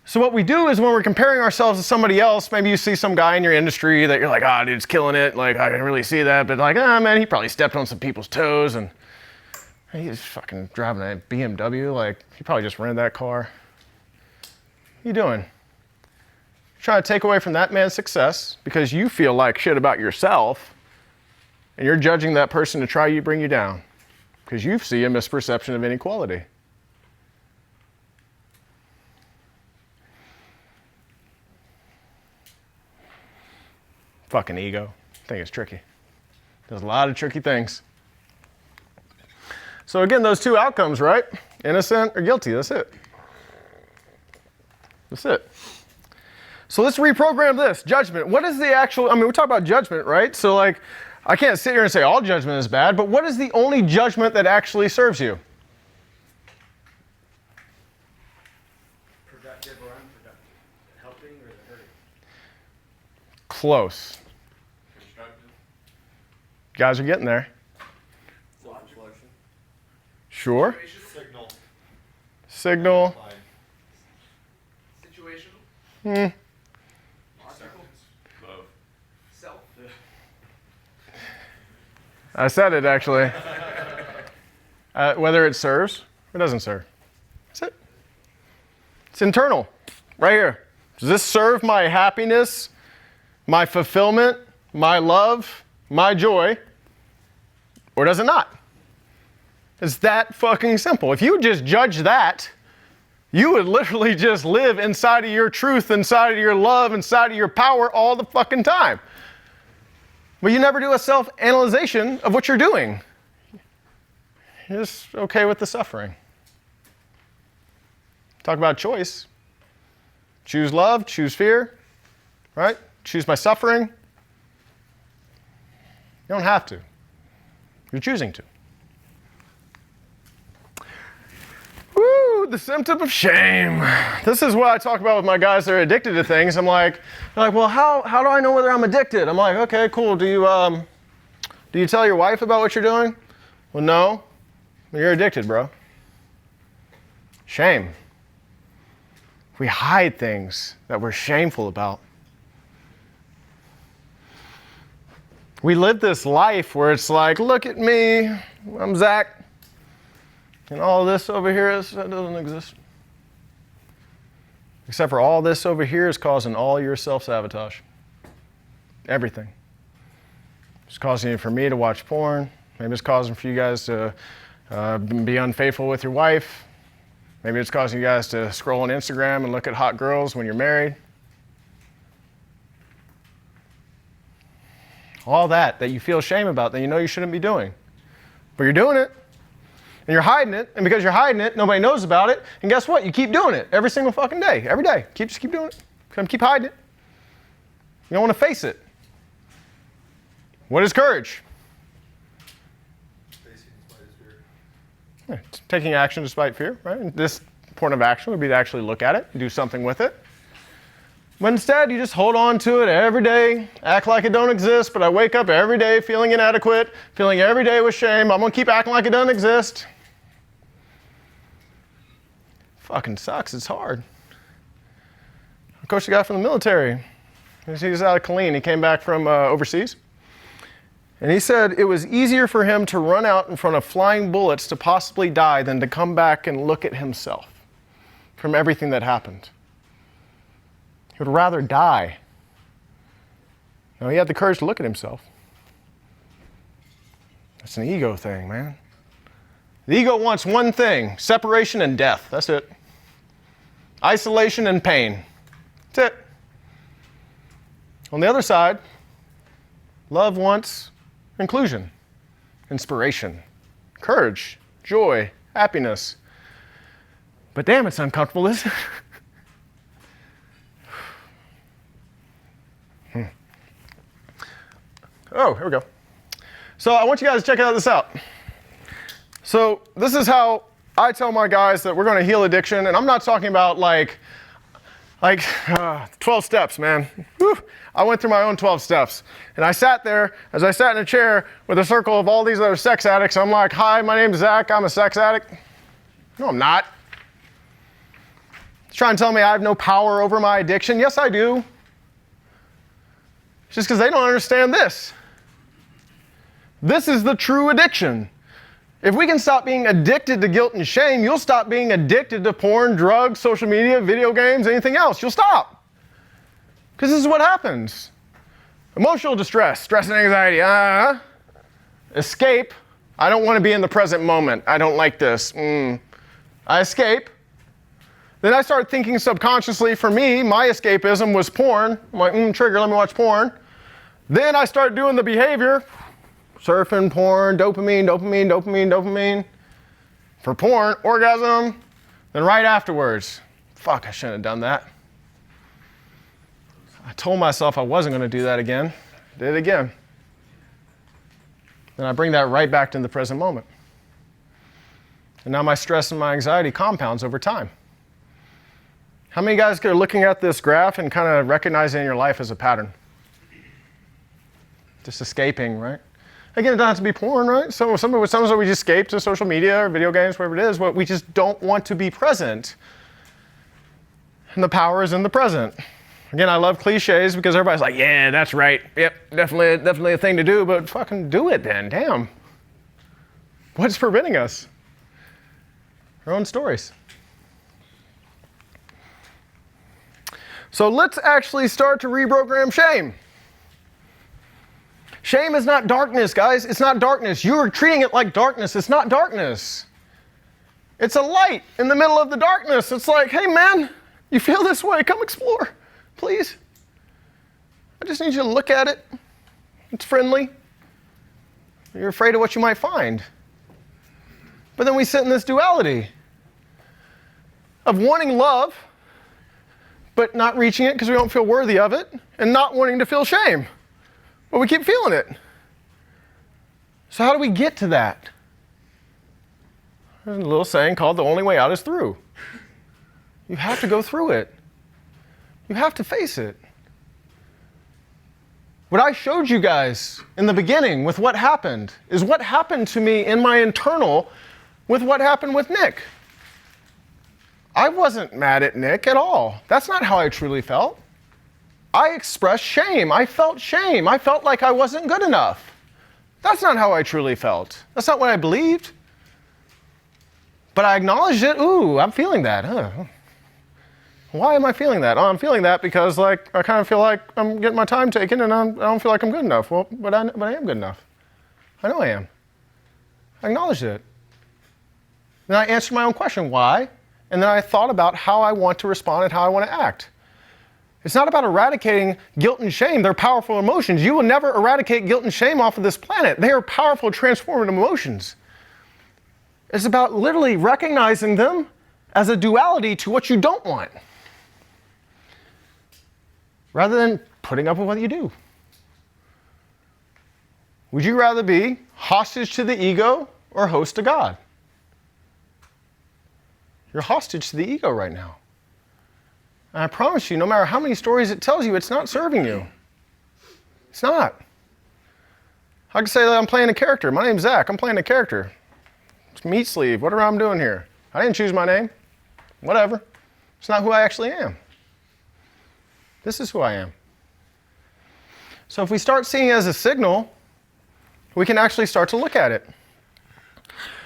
Speaker 4: So what we do is when we're comparing ourselves to somebody else, maybe you see some guy in your industry that you're like, dude's killing it. I can really see that. But man, he probably stepped on some people's toes and he's fucking driving a BMW. He probably just rented that car. What are you doing? You're trying to take away from that man's success because you feel like shit about yourself and you're judging that person to try to bring you down because you see a misperception of inequality. Fucking ego. I think it's tricky. Does a lot of tricky things. So again, those two outcomes, right? Innocent or guilty, that's it. That's it. So let's reprogram this. Judgment. What is the actual, we talk about judgment, right? So like, I can't sit here and say all judgment is bad, but what is the only judgment that actually serves you?
Speaker 6: Productive or unproductive? Helping or hurting?
Speaker 4: Close.
Speaker 1: Constructive.
Speaker 4: You guys are getting there.
Speaker 6: Self-reflection.
Speaker 4: Sure.
Speaker 1: Signal.
Speaker 4: Signal.
Speaker 6: Situational.
Speaker 1: Love.
Speaker 6: Self.
Speaker 4: I said it actually. Whether it serves or doesn't serve. That's it. It's internal, right here. Does this serve my happiness, my fulfillment, my love, my joy, or does it not? It's that fucking simple. If you just judge that, you would literally just live inside of your truth, inside of your love, inside of your power all the fucking time. But you never do a self-analyzation of what you're doing. You're just okay with the suffering. Talk about choice. Choose love, choose fear, right? Choose my suffering. You don't have to. You're choosing to. Woo, the symptom of shame. This is what I talk about with my guys that are addicted to things. I'm like, they're like, well, how do I know whether I'm addicted? I'm like, okay, cool. Do you tell your wife about what you're doing? Well, no. Well, you're addicted, bro. Shame. We hide things that we're shameful about. We live this life where it's like, look at me, I'm Zach, and all this over here that doesn't exist. Except for all this over here is causing all your self-sabotage. Everything. It's causing for me to watch porn. Maybe it's causing for you guys to be unfaithful with your wife. Maybe it's causing you guys to scroll on Instagram and look at hot girls when you're married. All that you feel shame about, that you know you shouldn't be doing. But you're doing it. And you're hiding it. And because you're hiding it, nobody knows about it. And guess what? You keep doing it every single fucking day. Every day. Just keep doing it. Keep hiding it. You don't want to face it. What is courage? Yeah, taking action despite fear, right? And this point of action would be to actually look at it and do something with it. But instead, you just hold on to it every day, act like it don't exist, but I wake up every day feeling inadequate, feeling every day with shame. I'm going to keep acting like it doesn't exist. Fucking sucks. It's hard. I coached a guy from the military. He was out of Killeen. He came back from overseas. And he said it was easier for him to run out in front of flying bullets to possibly die than to come back and look at himself from everything that happened. He would rather die. Now, he had the courage to look at himself. That's an ego thing, man. The ego wants one thing: separation and death. That's it. Isolation and pain. That's it. On the other side, love wants inclusion, inspiration, courage, joy, happiness. But damn, it's uncomfortable, isn't it? Oh, here we go. So I want you guys to check this out. So this is how I tell my guys that we're going to heal addiction, and I'm not talking about like 12 steps, man. Whew. I went through my own 12 steps. And I sat there, as I sat in a chair with a circle of all these other sex addicts, I'm like, hi, my name's Zach, I'm a sex addict. No, I'm not. He's trying to tell me I have no power over my addiction. Yes, I do. It's just because they don't understand this. This is the true addiction. If we can stop being addicted to guilt and shame, you'll stop being addicted to porn, drugs, social media, video games, anything else. You'll stop. Because this is what happens. Emotional distress, stress and anxiety. Escape. I don't want to be in the present moment. I don't like this. I escape. Then I start thinking subconsciously. For me, my escapism was porn. I'm like, trigger, let me watch porn. Then I start doing the behavior. Surfing, porn, dopamine, dopamine, dopamine, dopamine. For porn, orgasm. Then right afterwards, fuck, I shouldn't have done that. I told myself I wasn't going to do that again. Did it again. Then I bring that right back to the present moment. And now my stress and my anxiety compounds over time. How many guys are looking at this graph and kind of recognizing your life as a pattern? Just escaping, right? Again, it doesn't have to be porn, right? Sometimes we just escape to social media or video games, whatever it is, but we just don't want to be present. And the power is in the present. Again, I love cliches because everybody's like, yeah, that's right. Yep, definitely a thing to do, but fucking do it then, damn. What's preventing us? Our own stories. So let's actually start to reprogram shame. Shame is not darkness, guys. It's not darkness. You're treating it like darkness. It's not darkness. It's a light in the middle of the darkness. It's like, hey man, you feel this way, come explore, please. I just need you to look at it. It's friendly. You're afraid of what you might find. But then we sit in this duality of wanting love, but not reaching it because we don't feel worthy of it, and not wanting to feel shame. But we keep feeling it. So how do we get to that? There's a little saying called the only way out is through. You have to go through it. You have to face it. What I showed you guys in the beginning with what happened is what happened to me in my internal with what happened with Nick. I wasn't mad at Nick at all. That's not how I truly felt. I expressed shame. I felt shame. I felt like I wasn't good enough. That's not how I truly felt. That's not what I believed. But I acknowledged it. Ooh, I'm feeling that. Why am I feeling that? Oh, I'm feeling that because I kind of feel like I'm getting my time taken and I don't feel like I'm good enough. Well, but I am good enough. I know I am. I acknowledged it. Then I answered my own question, why? And then I thought about how I want to respond and how I want to act. It's not about eradicating guilt and shame. They're powerful emotions. You will never eradicate guilt and shame off of this planet. They are powerful, transformative emotions. It's about literally recognizing them as a duality to what you don't want, rather than putting up with what you do. Would you rather be hostage to the ego or host to God? You're hostage to the ego right now. And I promise you, no matter how many stories it tells you, it's not serving you. It's not. I can say that I'm playing a character. My name's Zach. I'm playing a character. It's meat sleeve. Whatever I'm doing here. I didn't choose my name. Whatever. It's not who I actually am. This is who I am. So if we start seeing it as a signal, we can actually start to look at it.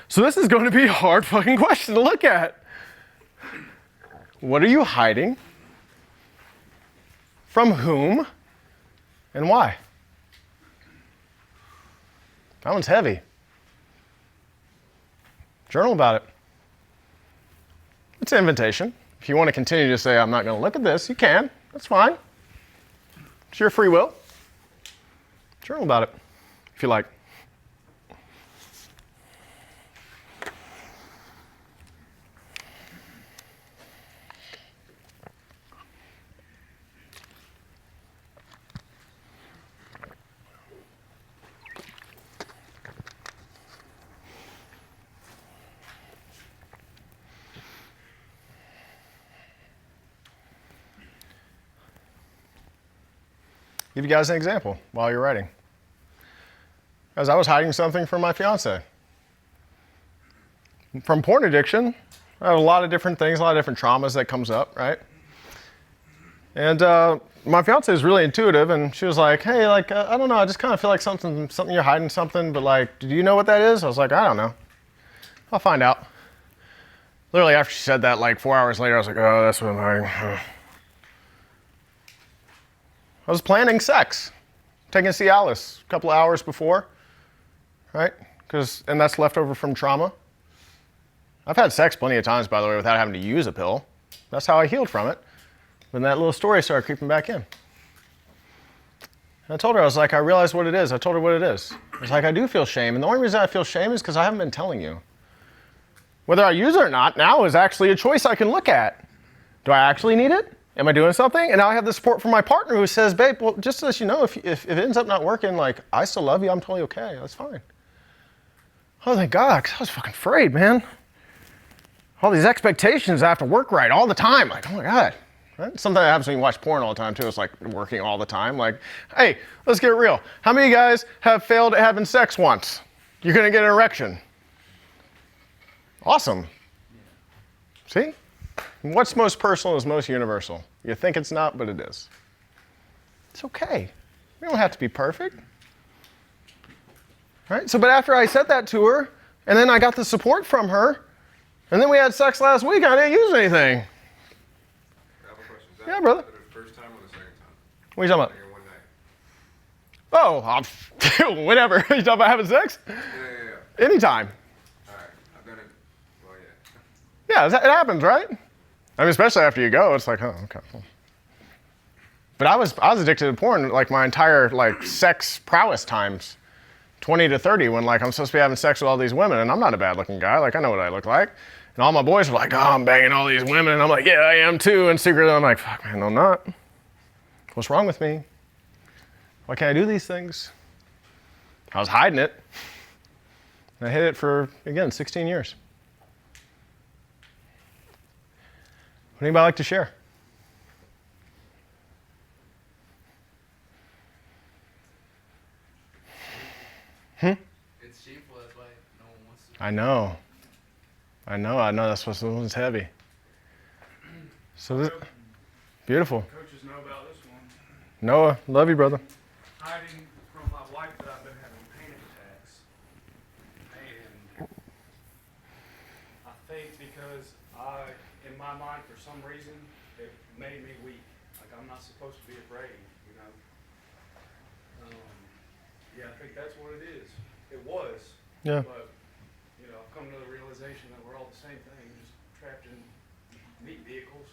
Speaker 4: So this is going to be a hard fucking question to look at. What are you hiding? From whom? And why? That one's heavy. Journal about it. It's an invitation. If you want to continue to say, I'm not going to look at this, you can. That's fine. It's your free will. Journal about it, if you like. Give you guys an example while you're writing. As I was hiding something from my fiance. From porn addiction, I have a lot of different things, a lot of different traumas that comes up, right? And my fiance is really intuitive, and she was like, hey, I don't know, I just kind of feel like something you're hiding something, but do you know what that is? I was like, I don't know. I'll find out. Literally after she said that, 4 hours later, I was like, oh, that's what I'm hiding. I was planning sex, taking to see Alice a couple of hours before, right? And that's left over from trauma. I've had sex plenty of times, by the way, without having to use a pill. That's how I healed from it. Then that little story started creeping back in. And I told her, I was like, I realized what it is. I told her what it is. I was like, I do feel shame. And the only reason I feel shame is because I haven't been telling you. Whether I use it or not now is actually a choice I can look at. Do I actually need it? Am I doing something? And now I have the support from my partner who says, babe, well, just so that you know, if it ends up not working, like, I still love you. I'm totally okay. That's fine. Oh, thank God, 'cause I was fucking afraid, man. All these expectations I have to work right all the time. Like, oh my God. Right? Something that happens when you watch porn all the time too. It's like working all the time. Like, hey, let's get real. How many of you guys have failed at having sex once? You're gonna get an erection. Awesome. See? What's most personal is most universal. You think it's not, but it is. It's okay. We don't have to be perfect. Right? So, but after I said that to her, and then I got the support from her, and then we had sex last week, and I didn't use anything.
Speaker 1: I have a question. Is that
Speaker 4: Yeah, brother.
Speaker 1: the first time or the second time?
Speaker 4: What are you talking
Speaker 1: Like
Speaker 4: about?
Speaker 1: in one night?
Speaker 4: Oh, whenever. You talking about having sex?
Speaker 1: Yeah.
Speaker 4: Anytime.
Speaker 1: All right. I've done it. Well, yeah.
Speaker 4: Yeah, it happens, right? I mean, especially after you go, it's like, oh, okay. But I was addicted to porn like my entire like sex prowess times, 20 to 30, when like I'm supposed to be having sex with all these women, and I'm not a bad looking guy. Like I know what I look like, and all my boys were like, oh, I'm banging all these women, and I'm like, yeah, I am too. And secretly, I'm like, fuck, man, no, I'm not. What's wrong with me? Why can't I do these things? I was hiding it. And I hid it for, again, 16 years. Would anybody like to share?
Speaker 3: It's shameful, that's why no one wants to.
Speaker 4: I know. That's what's heavy. So beautiful.
Speaker 2: Coaches know about this one.
Speaker 4: Noah, love you, brother.
Speaker 2: Hiding from my wife that I've been having panic attacks. And I think because in my mind, for some reason, it made me weak. Like I'm not supposed to be afraid, you know. Yeah, I think that's what it is. It was.
Speaker 4: Yeah.
Speaker 2: But, you know, I've come to the realization that we're all the same thing, just trapped in meat vehicles.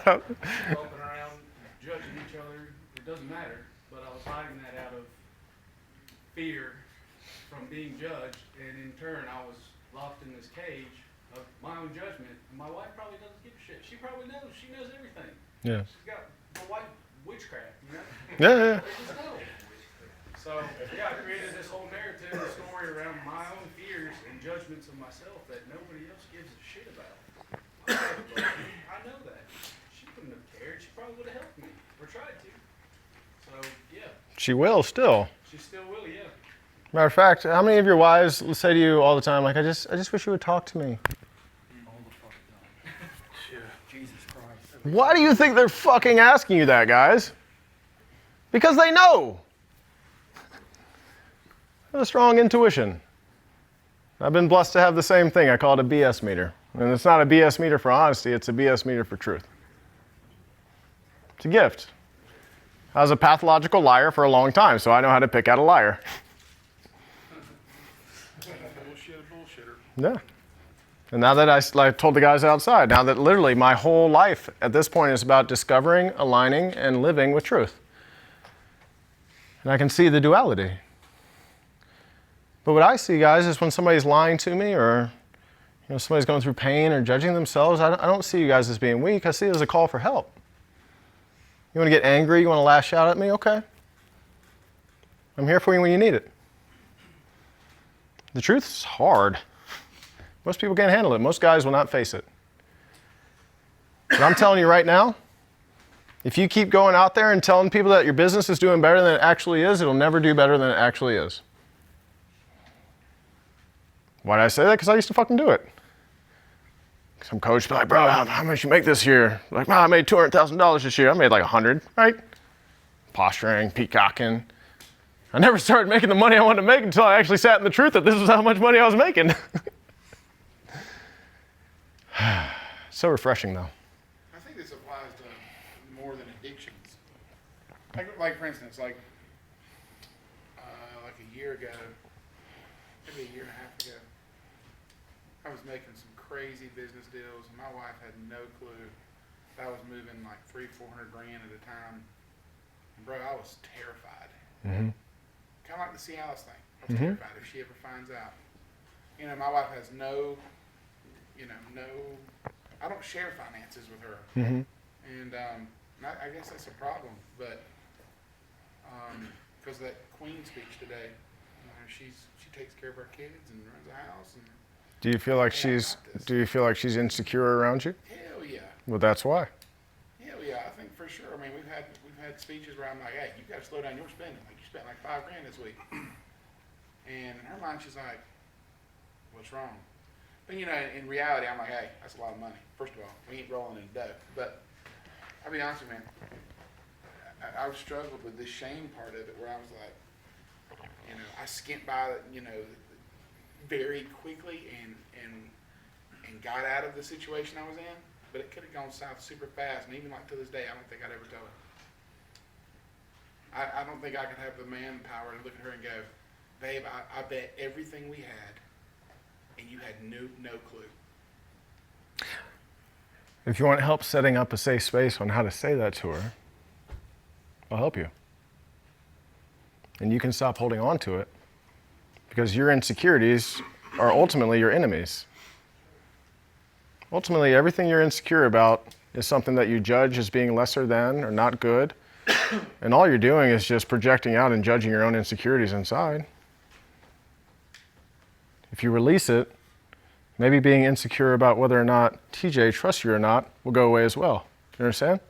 Speaker 2: Bumping around, judging each other. It doesn't matter. But I was hiding that out of fear from being judged. And in turn, I was locked in this cage of my own judgment. And my wife probably doesn't give a shit. She probably knows. She knows everything.
Speaker 4: Yeah.
Speaker 2: She's got the white witchcraft, you know?
Speaker 4: Yeah.
Speaker 2: They just know. So, yeah, I created this whole narrative and story around my own fears and judgments of myself that nobody else gives a shit about. I know that. She wouldn't have cared. She probably would have helped me or tried to. So, yeah.
Speaker 4: She will still.
Speaker 2: She still will, yeah.
Speaker 4: Matter of fact, how many of your wives say to you all the time, like, I just wish you would talk to me?
Speaker 2: All the fucking time. Jesus Christ.
Speaker 4: Why do you think they're fucking asking you that, guys? Because they know. They have a strong intuition. I've been blessed to have the same thing. I call it a BS meter. And it's not a BS meter for honesty, it's a BS meter for truth. It's a gift. I was a pathological liar for a long time, so I know how to pick out a liar.
Speaker 2: Bullshitter.
Speaker 4: Yeah. And now that I told the guys outside, now that literally my whole life at this point is about discovering, aligning, and living with truth. And I can see the duality. But what I see, guys, is when somebody's lying to me or somebody's going through pain or judging themselves, I don't see you guys as being weak. I see it as a call for help. You want to get angry? You want to lash out at me? Okay. I'm here for you when you need it. The truth is hard. Most people can't handle it. Most guys will not face it. But I'm telling you right now, if you keep going out there and telling people that your business is doing better than it actually is, it'll never do better than it actually is. Why did I say that? Because I used to fucking do it. Some coach would be like, bro, how much you make this year? Like, I made $200,000 this year. I made like 100, right? Posturing, peacocking. I never started making the money I wanted to make until I actually sat in the truth that this was how much money I was making. So refreshing, though.
Speaker 7: I think this applies to more than addictions. Like for instance, like a year ago, maybe a year and a half ago, I was making some crazy business deals, and my wife had no clue that I was moving like $300-400 grand at a time. And bro, I was terrified.
Speaker 4: Mm-hmm.
Speaker 7: Kind of like the Cialis thing. I was terrified if she ever finds out. You know, my wife has no, I don't share finances with her.
Speaker 4: Mm-hmm.
Speaker 7: And I guess that's a problem, but because that queen speech today, she takes care of our kids and runs the house. And
Speaker 4: Do you feel like she's insecure around you?
Speaker 7: hell yeah.
Speaker 4: Well, that's why.
Speaker 7: Hell yeah, I think for sure. I mean, we've had speeches where I'm like, hey, you got to slow down your spending. Like, you spent like $5,000 this week. And in her mind, she's like, what's wrong? But, in reality, I'm like, hey, that's a lot of money. First of all, we ain't rolling in dough. But I'll be honest with you, man. I've struggled with this shame part of it where I was like, I skimped by, very quickly and got out of the situation I was in. But it could have gone south super fast. And even like to this day, I don't think I'd ever tell her. I don't think I could have the manpower to look at her and go, babe, I bet everything we had, and you had no clue.
Speaker 4: If you want help setting up a safe space on how to say that to her, I'll help you. And you can stop holding on to it, because your insecurities are ultimately your enemies. Ultimately, everything you're insecure about is something that you judge as being lesser than or not good. And all you're doing is just projecting out and judging your own insecurities inside. If you release it, maybe being insecure about whether or not TJ trusts you or not will go away as well. You understand?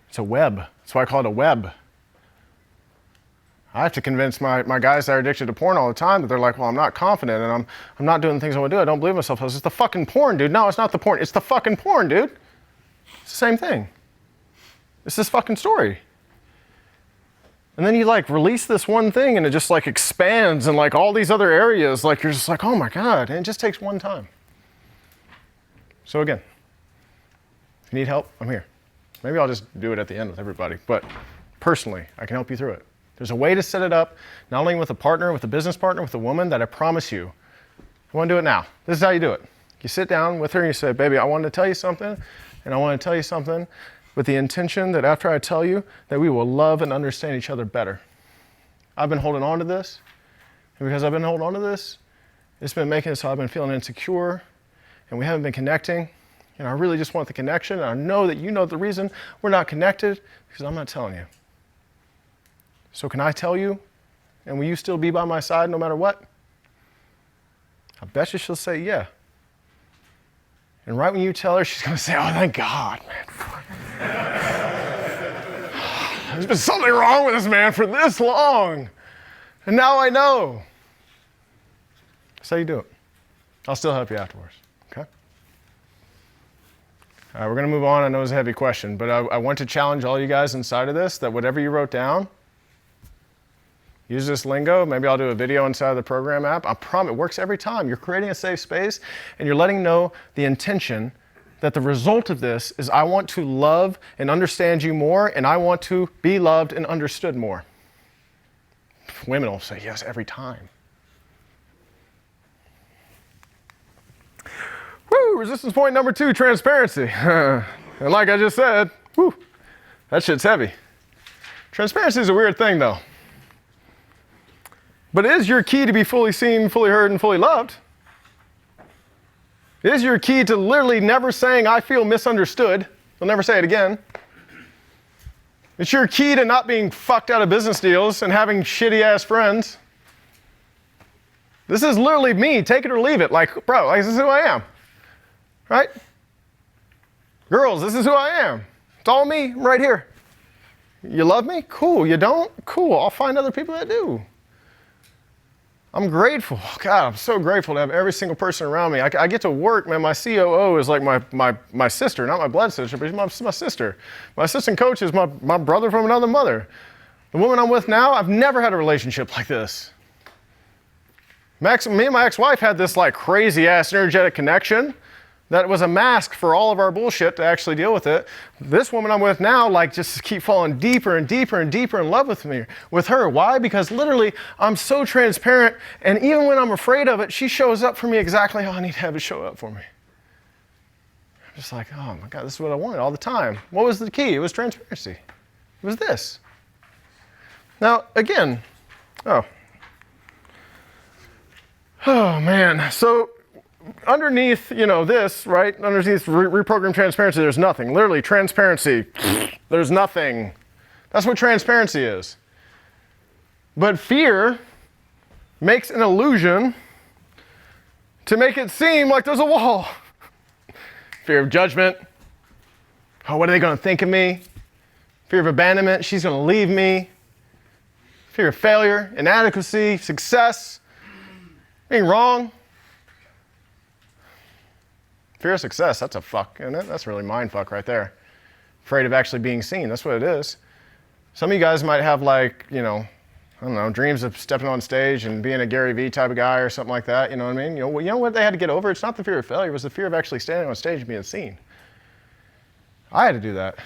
Speaker 4: It's a web. That's why I call it a web. I have to convince my guys that are addicted to porn all the time that they're like, well, I'm not confident and I'm not doing the things I want to do. I don't believe myself. It's the fucking porn, dude. No, it's not the porn. It's the fucking porn, dude. It's the same thing. It's this fucking story. And then you release this one thing and it just expands in all these other areas. You're just like, oh my God. And it just takes one time. So again, if you need help, I'm here. Maybe I'll just do it at the end with everybody. But personally, I can help you through it. There's a way to set it up, not only with a partner, with a business partner, with a woman, that I promise you, I want to do it now. This is how you do it. You sit down with her and you say, baby, I wanted to tell you something, and I want to tell you something with the intention that after I tell you, that we will love and understand each other better. I've been holding on to this, and because I've been holding on to this, it's been making it so I've been feeling insecure, and we haven't been connecting, and I really just want the connection, and I know that you know the reason we're not connected, because I'm not telling you. So can I tell you, and will you still be by my side no matter what? I bet you she'll say yeah. And right when you tell her, she's going to say, oh, thank God, man. There's been something wrong with this man for this long. And now I know. That's how you do it. I'll still help you afterwards, okay? All right, we're going to move on. I know it's a heavy question, but I want to challenge all you guys inside of this that whatever you wrote down, use this lingo. Maybe I'll do a video inside of the program app. I promise it works every time. You're creating a safe space and you're letting know the intention that the result of this is I want to love and understand you more, and I want to be loved and understood more. Women will say yes every time. Woo, resistance point number 2, transparency. And like I just said, woo, that shit's heavy. Transparency is a weird thing though. But it is your key to be fully seen, fully heard, and fully loved. It is your key to literally never saying, I feel misunderstood. You'll never say it again. It's your key to not being fucked out of business deals and having shitty-ass friends. This is literally me, take it or leave it. Bro, this is who I am. Right? Girls, this is who I am. It's all me right here. You love me? Cool. You don't? Cool. I'll find other people that do. I'm grateful. God, I'm so grateful to have every single person around me. I get to work, man. My COO is like my sister, not my blood sister, but she's my sister. My assistant coach is my brother from another mother. The woman I'm with now, I've never had a relationship like this. Me and my ex-wife had this crazy-ass energetic connection that was a mask for all of our bullshit to actually deal with it. This woman I'm with now, just keep falling deeper and deeper and deeper in love with her. Why? Because literally, I'm so transparent, and even when I'm afraid of it, she shows up for me exactly how I need to have it show up for me. I'm just like, oh my God, this is what I wanted all the time. What was the key? It was transparency. It was this. Now, again, oh man, so underneath, this, right? Underneath reprogram transparency, there's nothing. Literally, transparency, there's nothing. That's what transparency is. But fear makes an illusion to make it seem like there's a wall. Fear of judgment. Oh, what are they going to think of me? Fear of abandonment. She's going to leave me. Fear of failure, inadequacy, success, being wrong. Fear of success, that's a fuck, isn't it? That's really mind fuck right there. Afraid of actually being seen, that's what it is. Some of you guys might have dreams of stepping on stage and being a Gary Vee type of guy or something like that, you know what I mean? You know what they had to get over? It's not the fear of failure, it was the fear of actually standing on stage and being seen. I had to do that.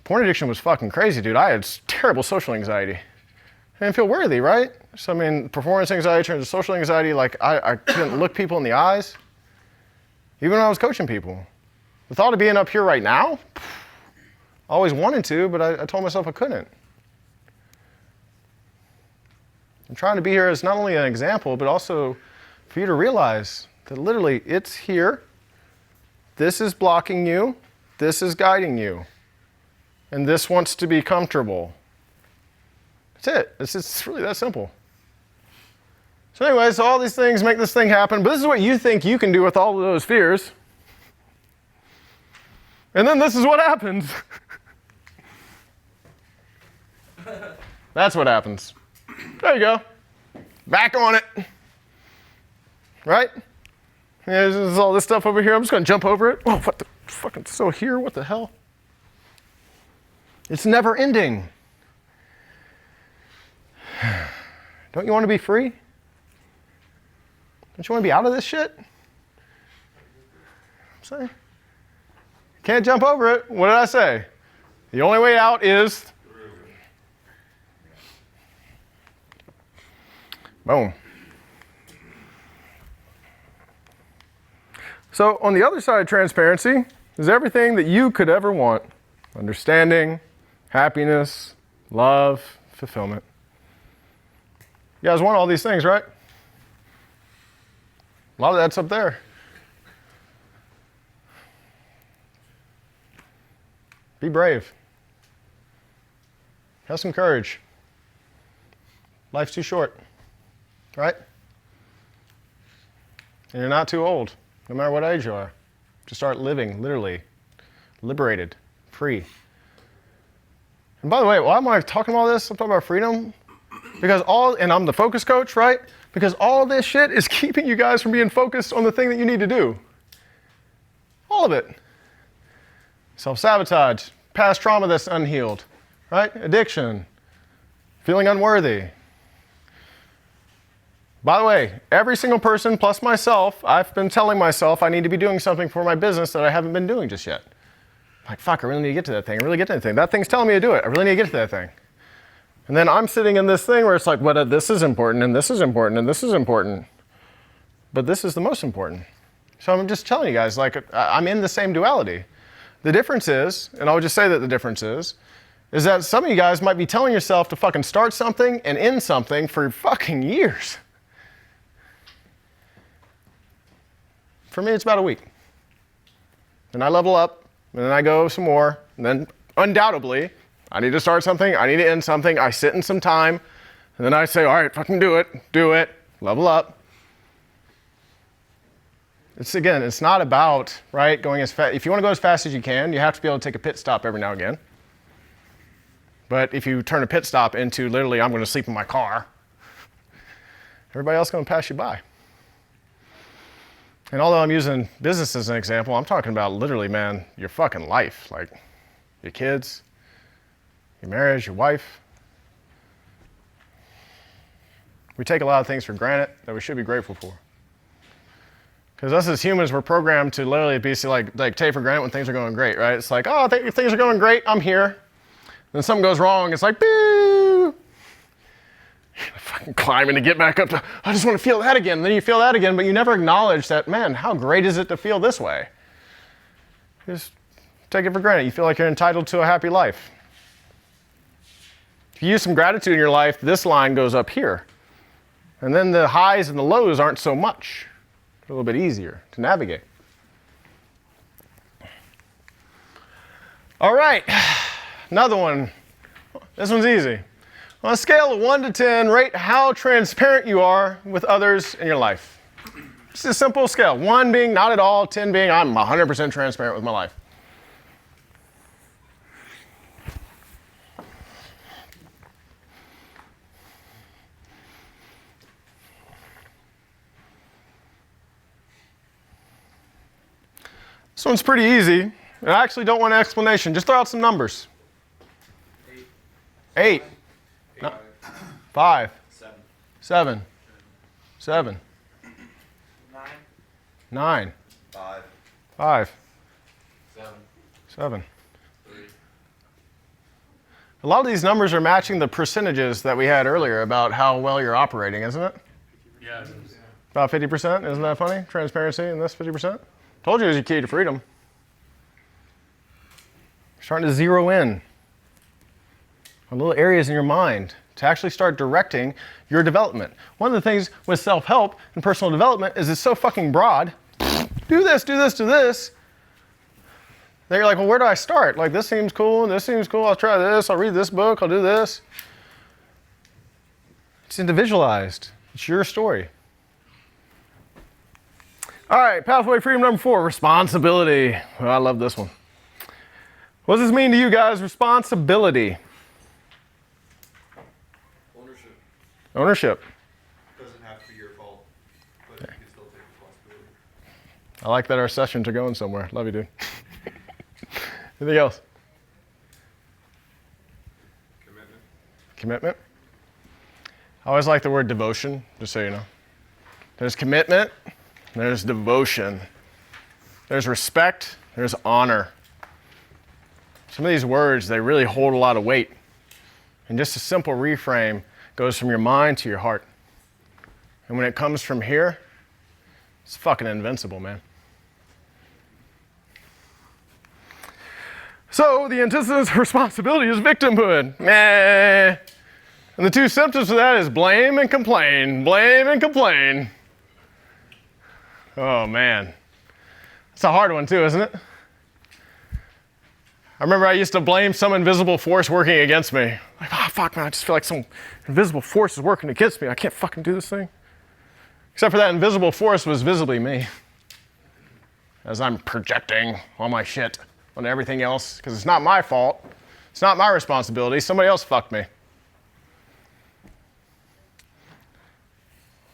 Speaker 4: Porn addiction was fucking crazy, dude. I had terrible social anxiety. I didn't feel worthy, right? So, performance anxiety turns to social anxiety. I couldn't look people in the eyes, even when I was coaching people. The thought of being up here right now, I always wanted to, but I told myself I couldn't. I'm trying to be here as not only an example, but also for you to realize that literally it's here. This is blocking you. This is guiding you. And this wants to be comfortable. That's it. It's really that simple. So anyways, all these things make this thing happen, but this is what you think you can do with all of those fears. And then this is what happens. That's what happens. There you go. Back on it. Right? Yeah, there's all this stuff over here. I'm just going to jump over it. Oh, what the fucking still here? What the hell? It's never ending. Don't you want to be free? Don't you want to be out of this shit? I'm saying. Can't jump over it. What did I say? The only way out is... Boom. So on the other side of transparency is everything that you could ever want. Understanding, happiness, love, fulfillment. You guys want all these things, right? A lot of that's up there. Be brave. Have some courage. Life's too short, right? And you're not too old, no matter what age you are, to start living, literally, liberated, free. And by the way, why am I talking about this? I'm talking about freedom. Because and I'm the focus coach, right? Because all this shit is keeping you guys from being focused on the thing that you need to do. All of it. Self-sabotage, past trauma that's unhealed, right? Addiction, feeling unworthy. By the way, every single person plus myself, I've been telling myself I need to be doing something for my business that I haven't been doing just yet. Like, fuck, I really need to get to that thing. I really get to that thing. That thing's telling me to do it. I really need to get to that thing. And then I'm sitting in this thing where it's like, well, this is important, and this is important, and this is important. But this is the most important. So I'm just telling you guys, I'm in the same duality. The difference is, and I'll just say that the difference is that some of you guys might be telling yourself to fucking start something and end something for fucking years. For me, it's about a week. Then I level up, and then I go some more, and then undoubtedly, I need to start something, I need to end something, I sit in some time, and then I say, all right, fucking do it, level up. It's not about, right, going as fast. If you want to go as fast as you can, you have to be able to take a pit stop every now and again. But if you turn a pit stop into literally, I'm going to sleep in my car, everybody else is going to pass you by. And although I'm using business as an example, I'm talking about literally, man, your fucking life, like your kids, your marriage, your wife. We take a lot of things for granted that we should be grateful for. Because us as humans, we're programmed to literally be like take for granted when things are going great, right? It's like, oh, things are going great, I'm here. Then something goes wrong, it's like, boo! Fucking climbing to get back up to, I just want to feel that again. And then you feel that again, but you never acknowledge that, man, how great is it to feel this way? You just take it for granted. You feel like you're entitled to a happy life. If you use some gratitude in your life, this line goes up here. And then the highs and the lows aren't so much. a little bit easier to navigate. All right, another one. This one's easy. On a scale of 1 to 10, rate how transparent you are with others in your life. It's a simple scale. 1 being not at all, 10 being I'm 100% transparent with my life. This one's pretty easy. I actually don't want an explanation. Just throw out some numbers. 8. 5. 7. 7. 9. 5. 7. A lot of these numbers are matching the percentages that we had earlier about how well you're operating, isn't it?
Speaker 1: Yeah.
Speaker 4: About 50%, isn't that funny? Transparency in this 50%? Told you it was your key to freedom. Starting to zero in on little areas in your mind to actually start directing your development. One of the things with self-help and personal development is it's so fucking broad. Do this, do this, do this. Then you're like, well, where do I start? Like, this seems cool, this seems cool, I'll try this, I'll read this book, I'll do this. It's individualized. It's your story. All right, pathway freedom number 4, responsibility. Oh, I love this one. What does this mean to you guys, responsibility?
Speaker 5: Ownership.
Speaker 4: Ownership.
Speaker 5: Doesn't have to be your fault, but you can still take responsibility.
Speaker 4: I like that our sessions are going somewhere. Love you, dude. Anything else?
Speaker 5: Commitment.
Speaker 4: Commitment? I always like the word devotion, just so you know. There's commitment, there's devotion. There's respect, there's honor. Some of these words, they really hold a lot of weight. And just a simple reframe goes from your mind to your heart. And when it comes from here, it's fucking invincible, man. So the antithesis of responsibility is victimhood. Meh. And the 2 symptoms of that is blame and complain. Blame and complain. Oh, man. That's a hard one, too, isn't it? I remember I used to blame some invisible force working against me. Like, oh, fuck, man, I just feel like some invisible force is working against me. I can't fucking do this thing. Except for that invisible force was visibly me. As I'm projecting all my shit on everything else, because it's not my fault. It's not my responsibility. Somebody else fucked me.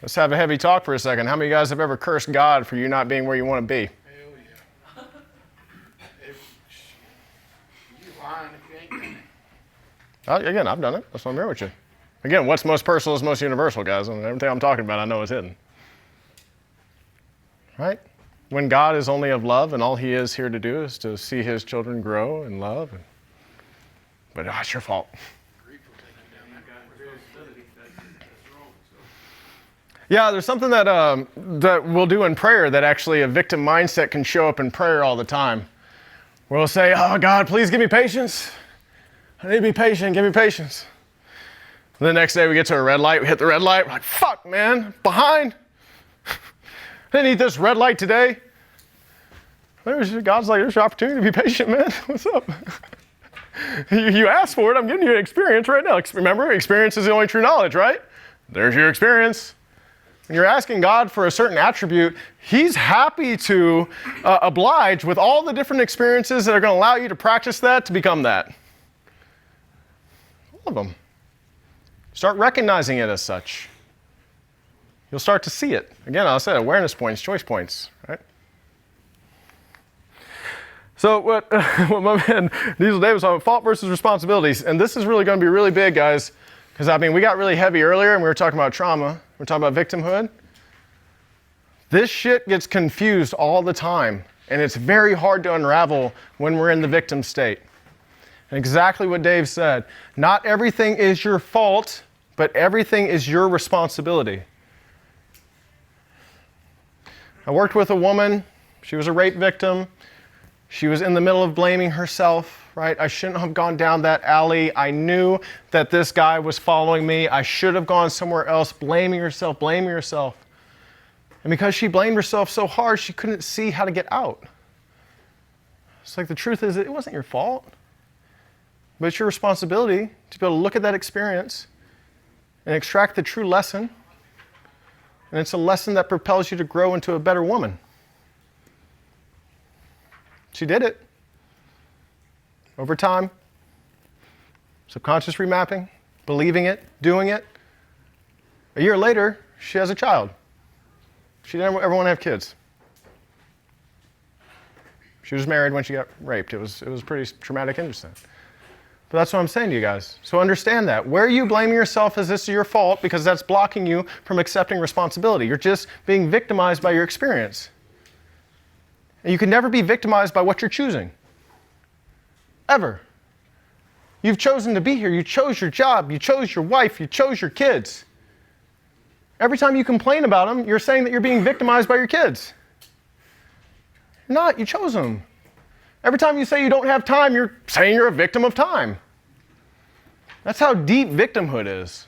Speaker 4: Let's have a heavy talk for a second. How many of you guys have ever cursed God for you not being where you want to be? Again, I've done it. That's why I'm here with you. Again, what's most personal is most universal, guys. And everything I'm talking about, I know is hidden. Right? When God is only of love and all he is here to do is to see his children grow in love. But it's your fault. Yeah, there's something that we'll do in prayer that actually a victim mindset can show up in prayer all the time. Where we'll say, oh, God, please give me patience. I need to be patient, give me patience. And the next day we get to a red light, we hit the red light, we're like, fuck, man, behind. I didn't eat this red light today. God's like, there's your opportunity to be patient, man. What's up? You asked for it, I'm giving you an experience right now. Remember, experience is the only true knowledge, right? There's your experience. When you're asking God for a certain attribute, he's happy to oblige with all the different experiences that are going to allow you to practice that to become that. All of them. Start recognizing it as such. You'll start to see it. Again, I said awareness points, choice points, right? So what my man Diesel Davis was on, fault versus responsibilities. And this is really going to be really big, guys, because I mean, we got really heavy earlier and we were talking about trauma. We're talking about victimhood. This shit gets confused all the time, and it's very hard to unravel when we're in the victim state. And exactly what Dave said. Not everything is your fault, but everything is your responsibility. I worked with a woman. She was a rape victim. She was in the middle of blaming herself, right? I shouldn't have gone down that alley. I knew that this guy was following me. I should have gone somewhere else, blaming herself, blaming herself. And because she blamed herself so hard, she couldn't see how to get out. It's like the truth is, it wasn't your fault. But it's your responsibility to be able to look at that experience and extract the true lesson. And it's a lesson that propels you to grow into a better woman. She did it. Over time, subconscious remapping, believing it, doing it. A year later, she has a child. She didn't ever want to have kids. She was married when she got raped. It was a pretty traumatic incident. But that's what I'm saying to you guys. So understand that. Where you blaming yourself as this is your fault, because that's blocking you from accepting responsibility. You're just being victimized by your experience. And you can never be victimized by what you're choosing. Ever. You've chosen to be here. You chose your job. You chose your wife. You chose your kids. Every time you complain about them, you're saying that you're being victimized by your kids. You're not. You chose them. Every time you say you don't have time, you're saying you're a victim of time. That's how deep victimhood is.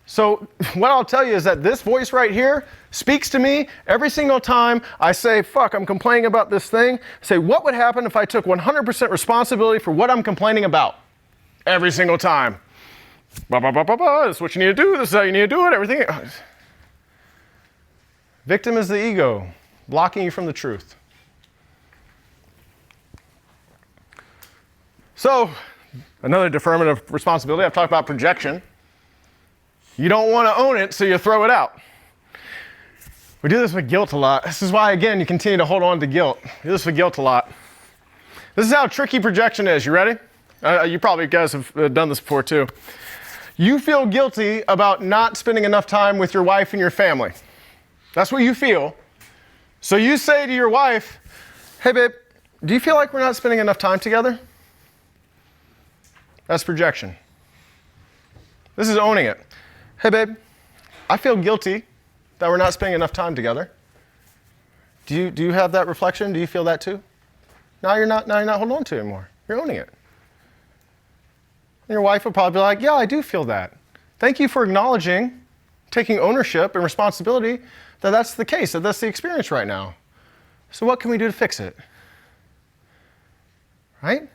Speaker 4: So what I'll tell you is that this voice right here speaks to me every single time I say, fuck, I'm complaining about this thing. I say, what would happen if I took 100% responsibility for what I'm complaining about? Every single time. Bah, bah, bah, bah, bah. This is what you need to do. This is how you need to do it. Everything. Victim is the ego, blocking you from the truth. So, another deferment of responsibility. I've talked about projection. You don't want to own it, so you throw it out. We do this with guilt a lot. This is why, again, you continue to hold on to guilt. We do this with guilt a lot. This is how tricky projection is. You ready? You probably guys have done this before, too. You feel guilty about not spending enough time with your wife and your family. That's what you feel. So you say to your wife, hey, babe, do you feel like we're not spending enough time together? That's projection. This is owning it. Hey, babe, I feel guilty that we're not spending enough time together. Do you have that reflection? Do you feel that too? Now you're not holding on to it anymore. You're owning it. And your wife will probably be like, yeah, I do feel that. Thank you for acknowledging, taking ownership and responsibility that that's the case, that that's the experience right now. So what can we do to fix it? Right?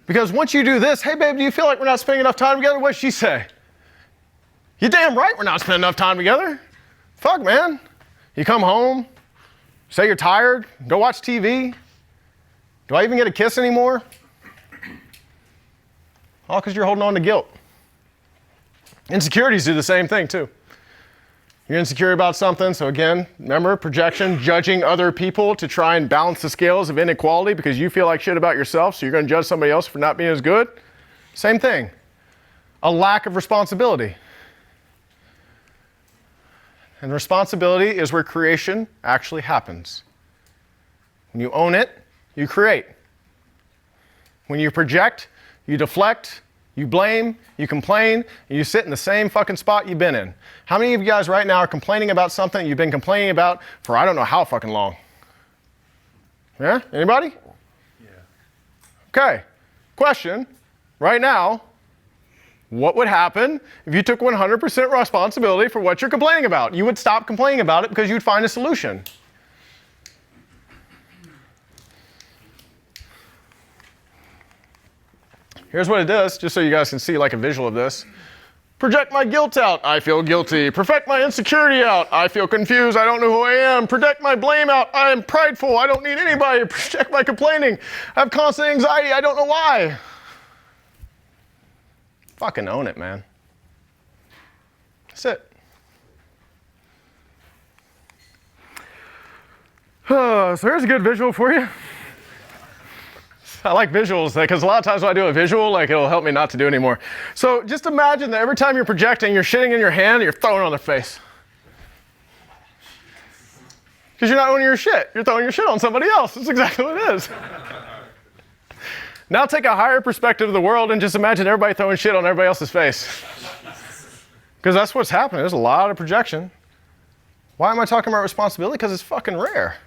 Speaker 4: Because once you do this, hey, babe, do you feel like we're not spending enough time together? What does she say? You're damn right we're not spending enough time together. Fuck, man. You come home, say you're tired, go watch TV. Do I even get a kiss anymore? All because you're holding on to guilt. Insecurities do the same thing, too. You're insecure about something, so again, remember, projection, judging other people to try and balance the scales of inequality because you feel like shit about yourself, so you're going to judge somebody else for not being as good. Same thing. A lack of responsibility. And responsibility is where creation actually happens. When you own it, you create. When you project, you deflect, you blame, you complain, and you sit in the same fucking spot you've been in. How many of you guys right now are complaining about something you've been complaining about for I don't know how fucking long? Yeah? Anybody?
Speaker 5: Yeah.
Speaker 4: Okay. Question. Right now, what would happen if you took 100% responsibility for what you're complaining about? You would stop complaining about it because you'd find a solution. Here's what it does, just so you guys can see like a visual of this. Project my guilt out, I feel guilty. Project my insecurity out, I feel confused, I don't know who I am. Project my blame out, I am prideful, I don't need anybody. Project my complaining, I have constant anxiety, I don't know why. Fucking own it, man. That's it. So here's a good visual for you. I like visuals because a lot of times when I do a visual, like it'll help me not to do it anymore. So just imagine that every time you're projecting, you're shitting in your hand and you're throwing it on their face. Because you're not owning your shit. You're throwing your shit on somebody else. That's exactly what it is. Now take a higher perspective of the world and just imagine everybody throwing shit on everybody else's face. Because that's what's happening. There's a lot of projection. Why am I talking about responsibility? Because it's fucking rare.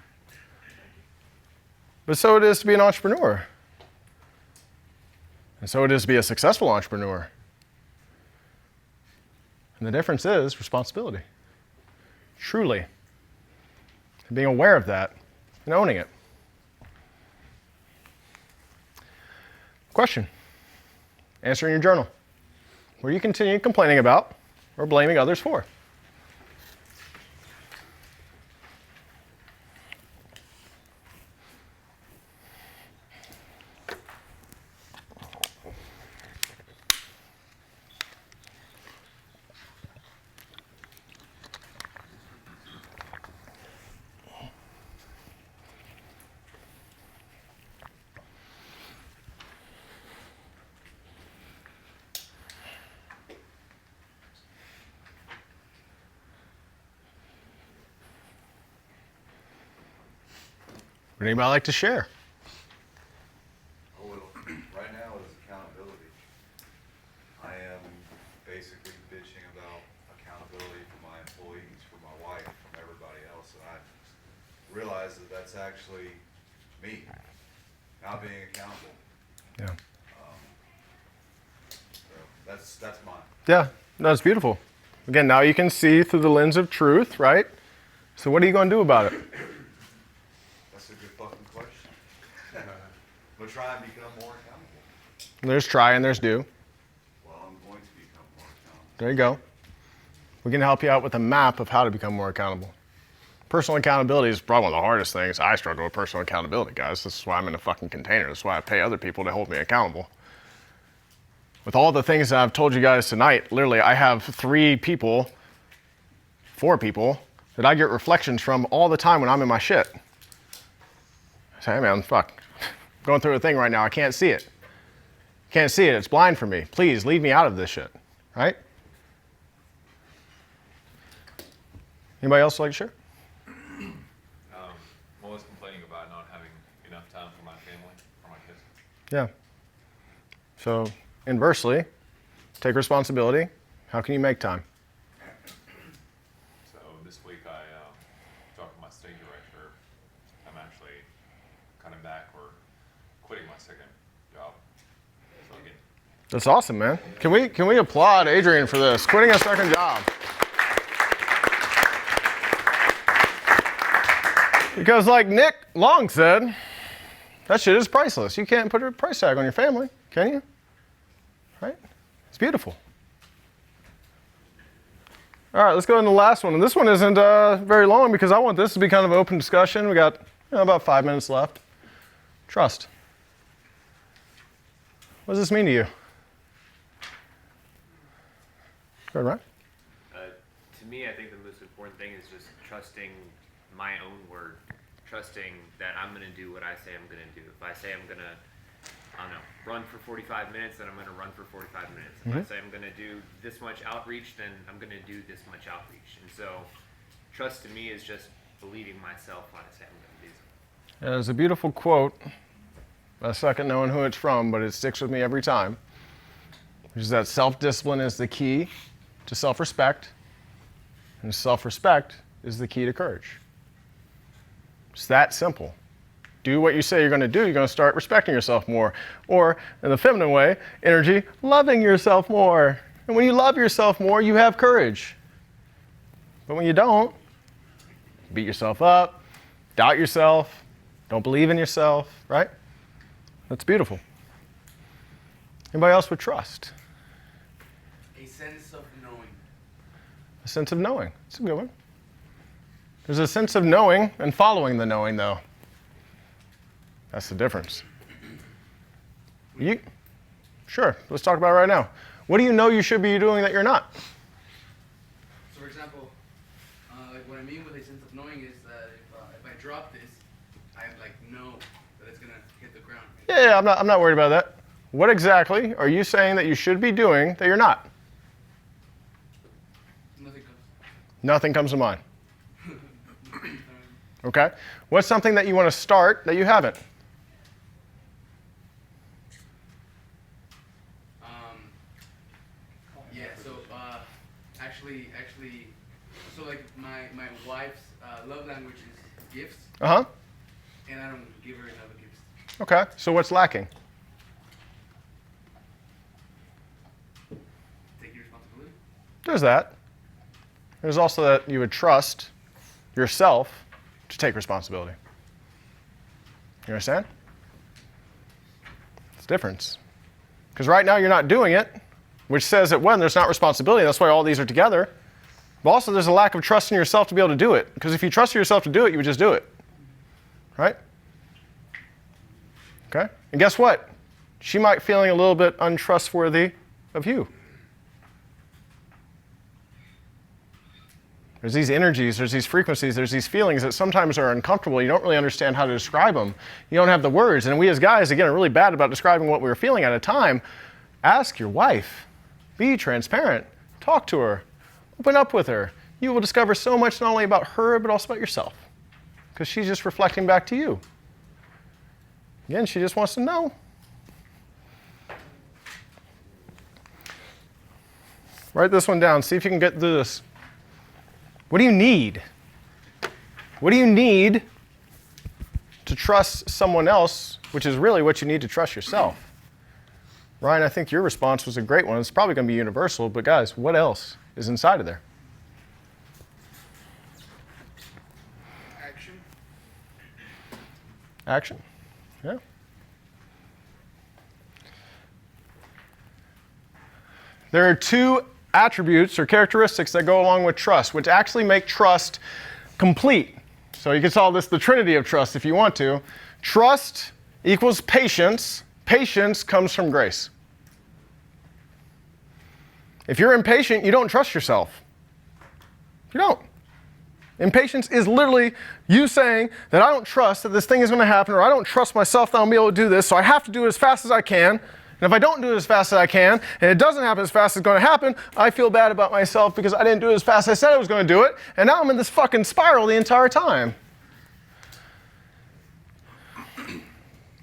Speaker 4: But so it is to be an entrepreneur. And so it is to be a successful entrepreneur. And the difference is responsibility. truly. And being aware of that and owning it. Question. Answer in your journal. What do you continue complaining about or blaming others for? Would anybody like to share?
Speaker 5: Oh, well, right now is accountability. I am basically bitching about accountability for my employees, for my wife, from everybody else, and I realize that that's actually me, not being accountable.
Speaker 4: Yeah.
Speaker 5: So that's mine.
Speaker 4: Yeah, no, it's beautiful. Again, now you can see through the lens of truth, right? So what are you going to do about it?
Speaker 5: That's a good fucking question. But try and become more accountable.
Speaker 4: There's try and there's do.
Speaker 5: Well, I'm going to become more accountable.
Speaker 4: There you go. We can help you out with a map of how to become more accountable. Personal accountability is probably one of the hardest things. I struggle with personal accountability, guys. This is why I'm in a fucking container. This is why I pay other people to hold me accountable. With all the things that I've told you guys tonight, literally, I have 4 people that I get reflections from all the time when I'm in my shit. I say, hey man, fuck, I'm going through a thing right now. I can't see it. Can't see it. It's blind for me. Please leave me out of this shit, right? Anybody else like to share?
Speaker 11: I'm always complaining about not having enough time for my family, for my kids.
Speaker 4: Yeah. So inversely, take responsibility. How can you make time?
Speaker 11: So this week I talked to my state director. I'm actually coming back or quitting my second job. So again,
Speaker 4: That's awesome, man. Can we applaud Adrian for this? Quitting a second job. Because like Nick Long said, that shit is priceless. You can't put a price tag on your family, can you? Right? It's beautiful. All right, let's go into the last one. And this one isn't very long because I want this to be kind of an open discussion. We got about 5 minutes left. Trust. What does this mean to you? Go ahead, Ryan.
Speaker 10: To me, I think the most important thing is just trusting my own word. Trusting that I'm going to do what I say I'm going to do. If I say I'm going to, I don't know, run for 45 minutes, then I'm going to run for 45 minutes. If I say I'm going to do this much outreach, then I'm going to do this much outreach. And so trust to me is just believing myself when I say I'm going to do something.
Speaker 4: Yeah, there's a beautiful quote, a second knowing who it's from, but it sticks with me every time, which is that self-discipline is the key to self-respect, and self-respect is the key to courage. It's that simple. Do what you say you're going to do, you're going to start respecting yourself more. Or, in the feminine way, energy, loving yourself more. And when you love yourself more, you have courage. But when you don't, beat yourself up, doubt yourself, don't believe in yourself, right? That's beautiful. Anybody else with trust?
Speaker 3: A sense of knowing.
Speaker 4: A sense of knowing. That's a good one. There's a sense of knowing and following the knowing, though. That's the difference. Sure, let's talk about it right now. What do you know you should be doing that you're not?
Speaker 3: So, for example, like what I mean with a sense of knowing is that if I drop this, I know that it's gonna hit the ground.
Speaker 4: Yeah, I'm not worried about that. What exactly are you saying that you should be doing that you're not? Nothing comes to mind. Okay. What's something that you want to start that you haven't?
Speaker 3: Yeah. So actually, so like my wife's love language is gifts.
Speaker 4: Uh-huh.
Speaker 3: And I don't give her enough gifts.
Speaker 4: Okay. So what's lacking?
Speaker 3: Taking responsibility.
Speaker 4: There's that. There's also that you would trust yourself to take responsibility. You understand? It's a difference. Because right now you're not doing it, which says that when there's not responsibility, that's why all these are together. But also there's a lack of trust in yourself to be able to do it. Because if you trust yourself to do it, you would just do it. Right? Okay? And guess what? She might be feeling a little bit untrustworthy of you. There's these energies, there's these frequencies, there's these feelings that sometimes are uncomfortable. You don't really understand how to describe them. You don't have the words. And we as guys, again, are really bad about describing what we were feeling at a time. Ask your wife. Be transparent. Talk to her. Open up with her. You will discover so much not only about her, but also about yourself. Because she's just reflecting back to you. Again, she just wants to know. Write this one down. See if you can get through this. What do you need? What do you need to trust someone else, which is really what you need to trust yourself? Ryan, I think your response was a great one. It's probably going to be universal, but guys, what else is inside of there?
Speaker 7: Action.
Speaker 4: Action. Yeah. There are two attributes or characteristics that go along with trust, which actually make trust complete. So you can call this the trinity of trust if you want to. Trust equals patience. Patience comes from grace. If you're impatient, you don't trust yourself. You don't. Impatience is literally you saying that I don't trust that this thing is going to happen, or I don't trust myself that I'll be able to do this, so I have to do it as fast as I can. And if I don't do it as fast as I can, and it doesn't happen as fast as it's going to happen, I feel bad about myself because I didn't do it as fast as I said I was going to do it, and now I'm in this fucking spiral the entire time.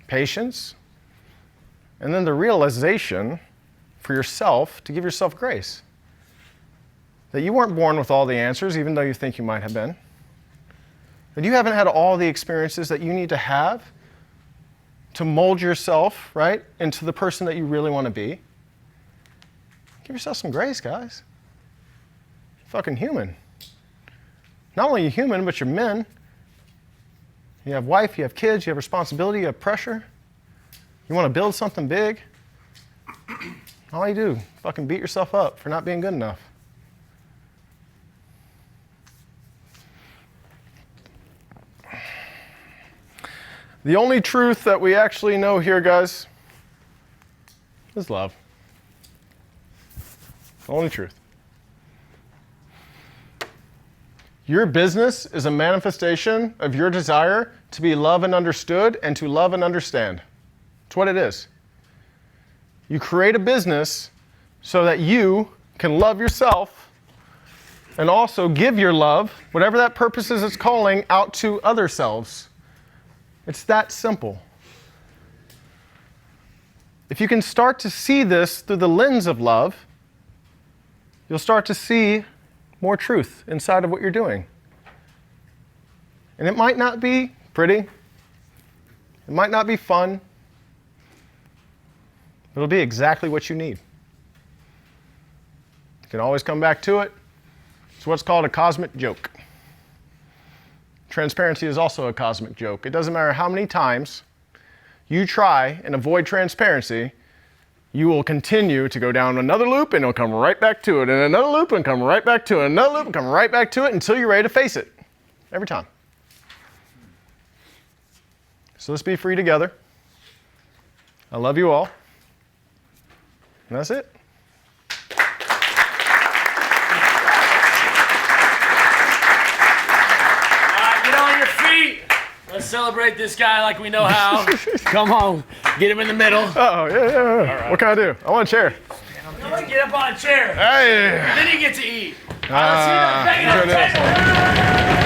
Speaker 4: Patience, and then the realization for yourself to give yourself grace. That you weren't born with all the answers, even though you think you might have been. That you haven't had all the experiences that you need to have to mold yourself, right, into the person that you really want to be. Give yourself some grace, guys. You're fucking human. Not only are you human, but you're men. You have wife, you have kids, you have responsibility, you have pressure. You want to build something big. All you do, fucking beat yourself up for not being good enough. The only truth that we actually know here, guys, is love. The only truth. Your business is a manifestation of your desire to be loved and understood and to love and understand. It's what it is. You create a business so that you can love yourself and also give your love, whatever that purpose is it's calling, out to other selves. It's that simple. If you can start to see this through the lens of love, you'll start to see more truth inside of what you're doing. And it might not be pretty. It might not be fun. It'll be exactly what you need. You can always come back to it. It's what's called a cosmic joke. Transparency is also a cosmic joke. It doesn't matter how many times you try and avoid transparency, you will continue to go down another loop and it'll come right back to it, and another loop and come right back to it, another loop and come right back to it until you're ready to face it. Every time. So let's be free together. I love you all. And that's it.
Speaker 12: Let's celebrate this guy like we know how. Come on, get him in the middle.
Speaker 4: Oh, yeah. Right. What can I do? I want a chair.
Speaker 12: Get up on a chair.
Speaker 4: Hey.
Speaker 12: Then you get to eat. Let's see that banging on the table.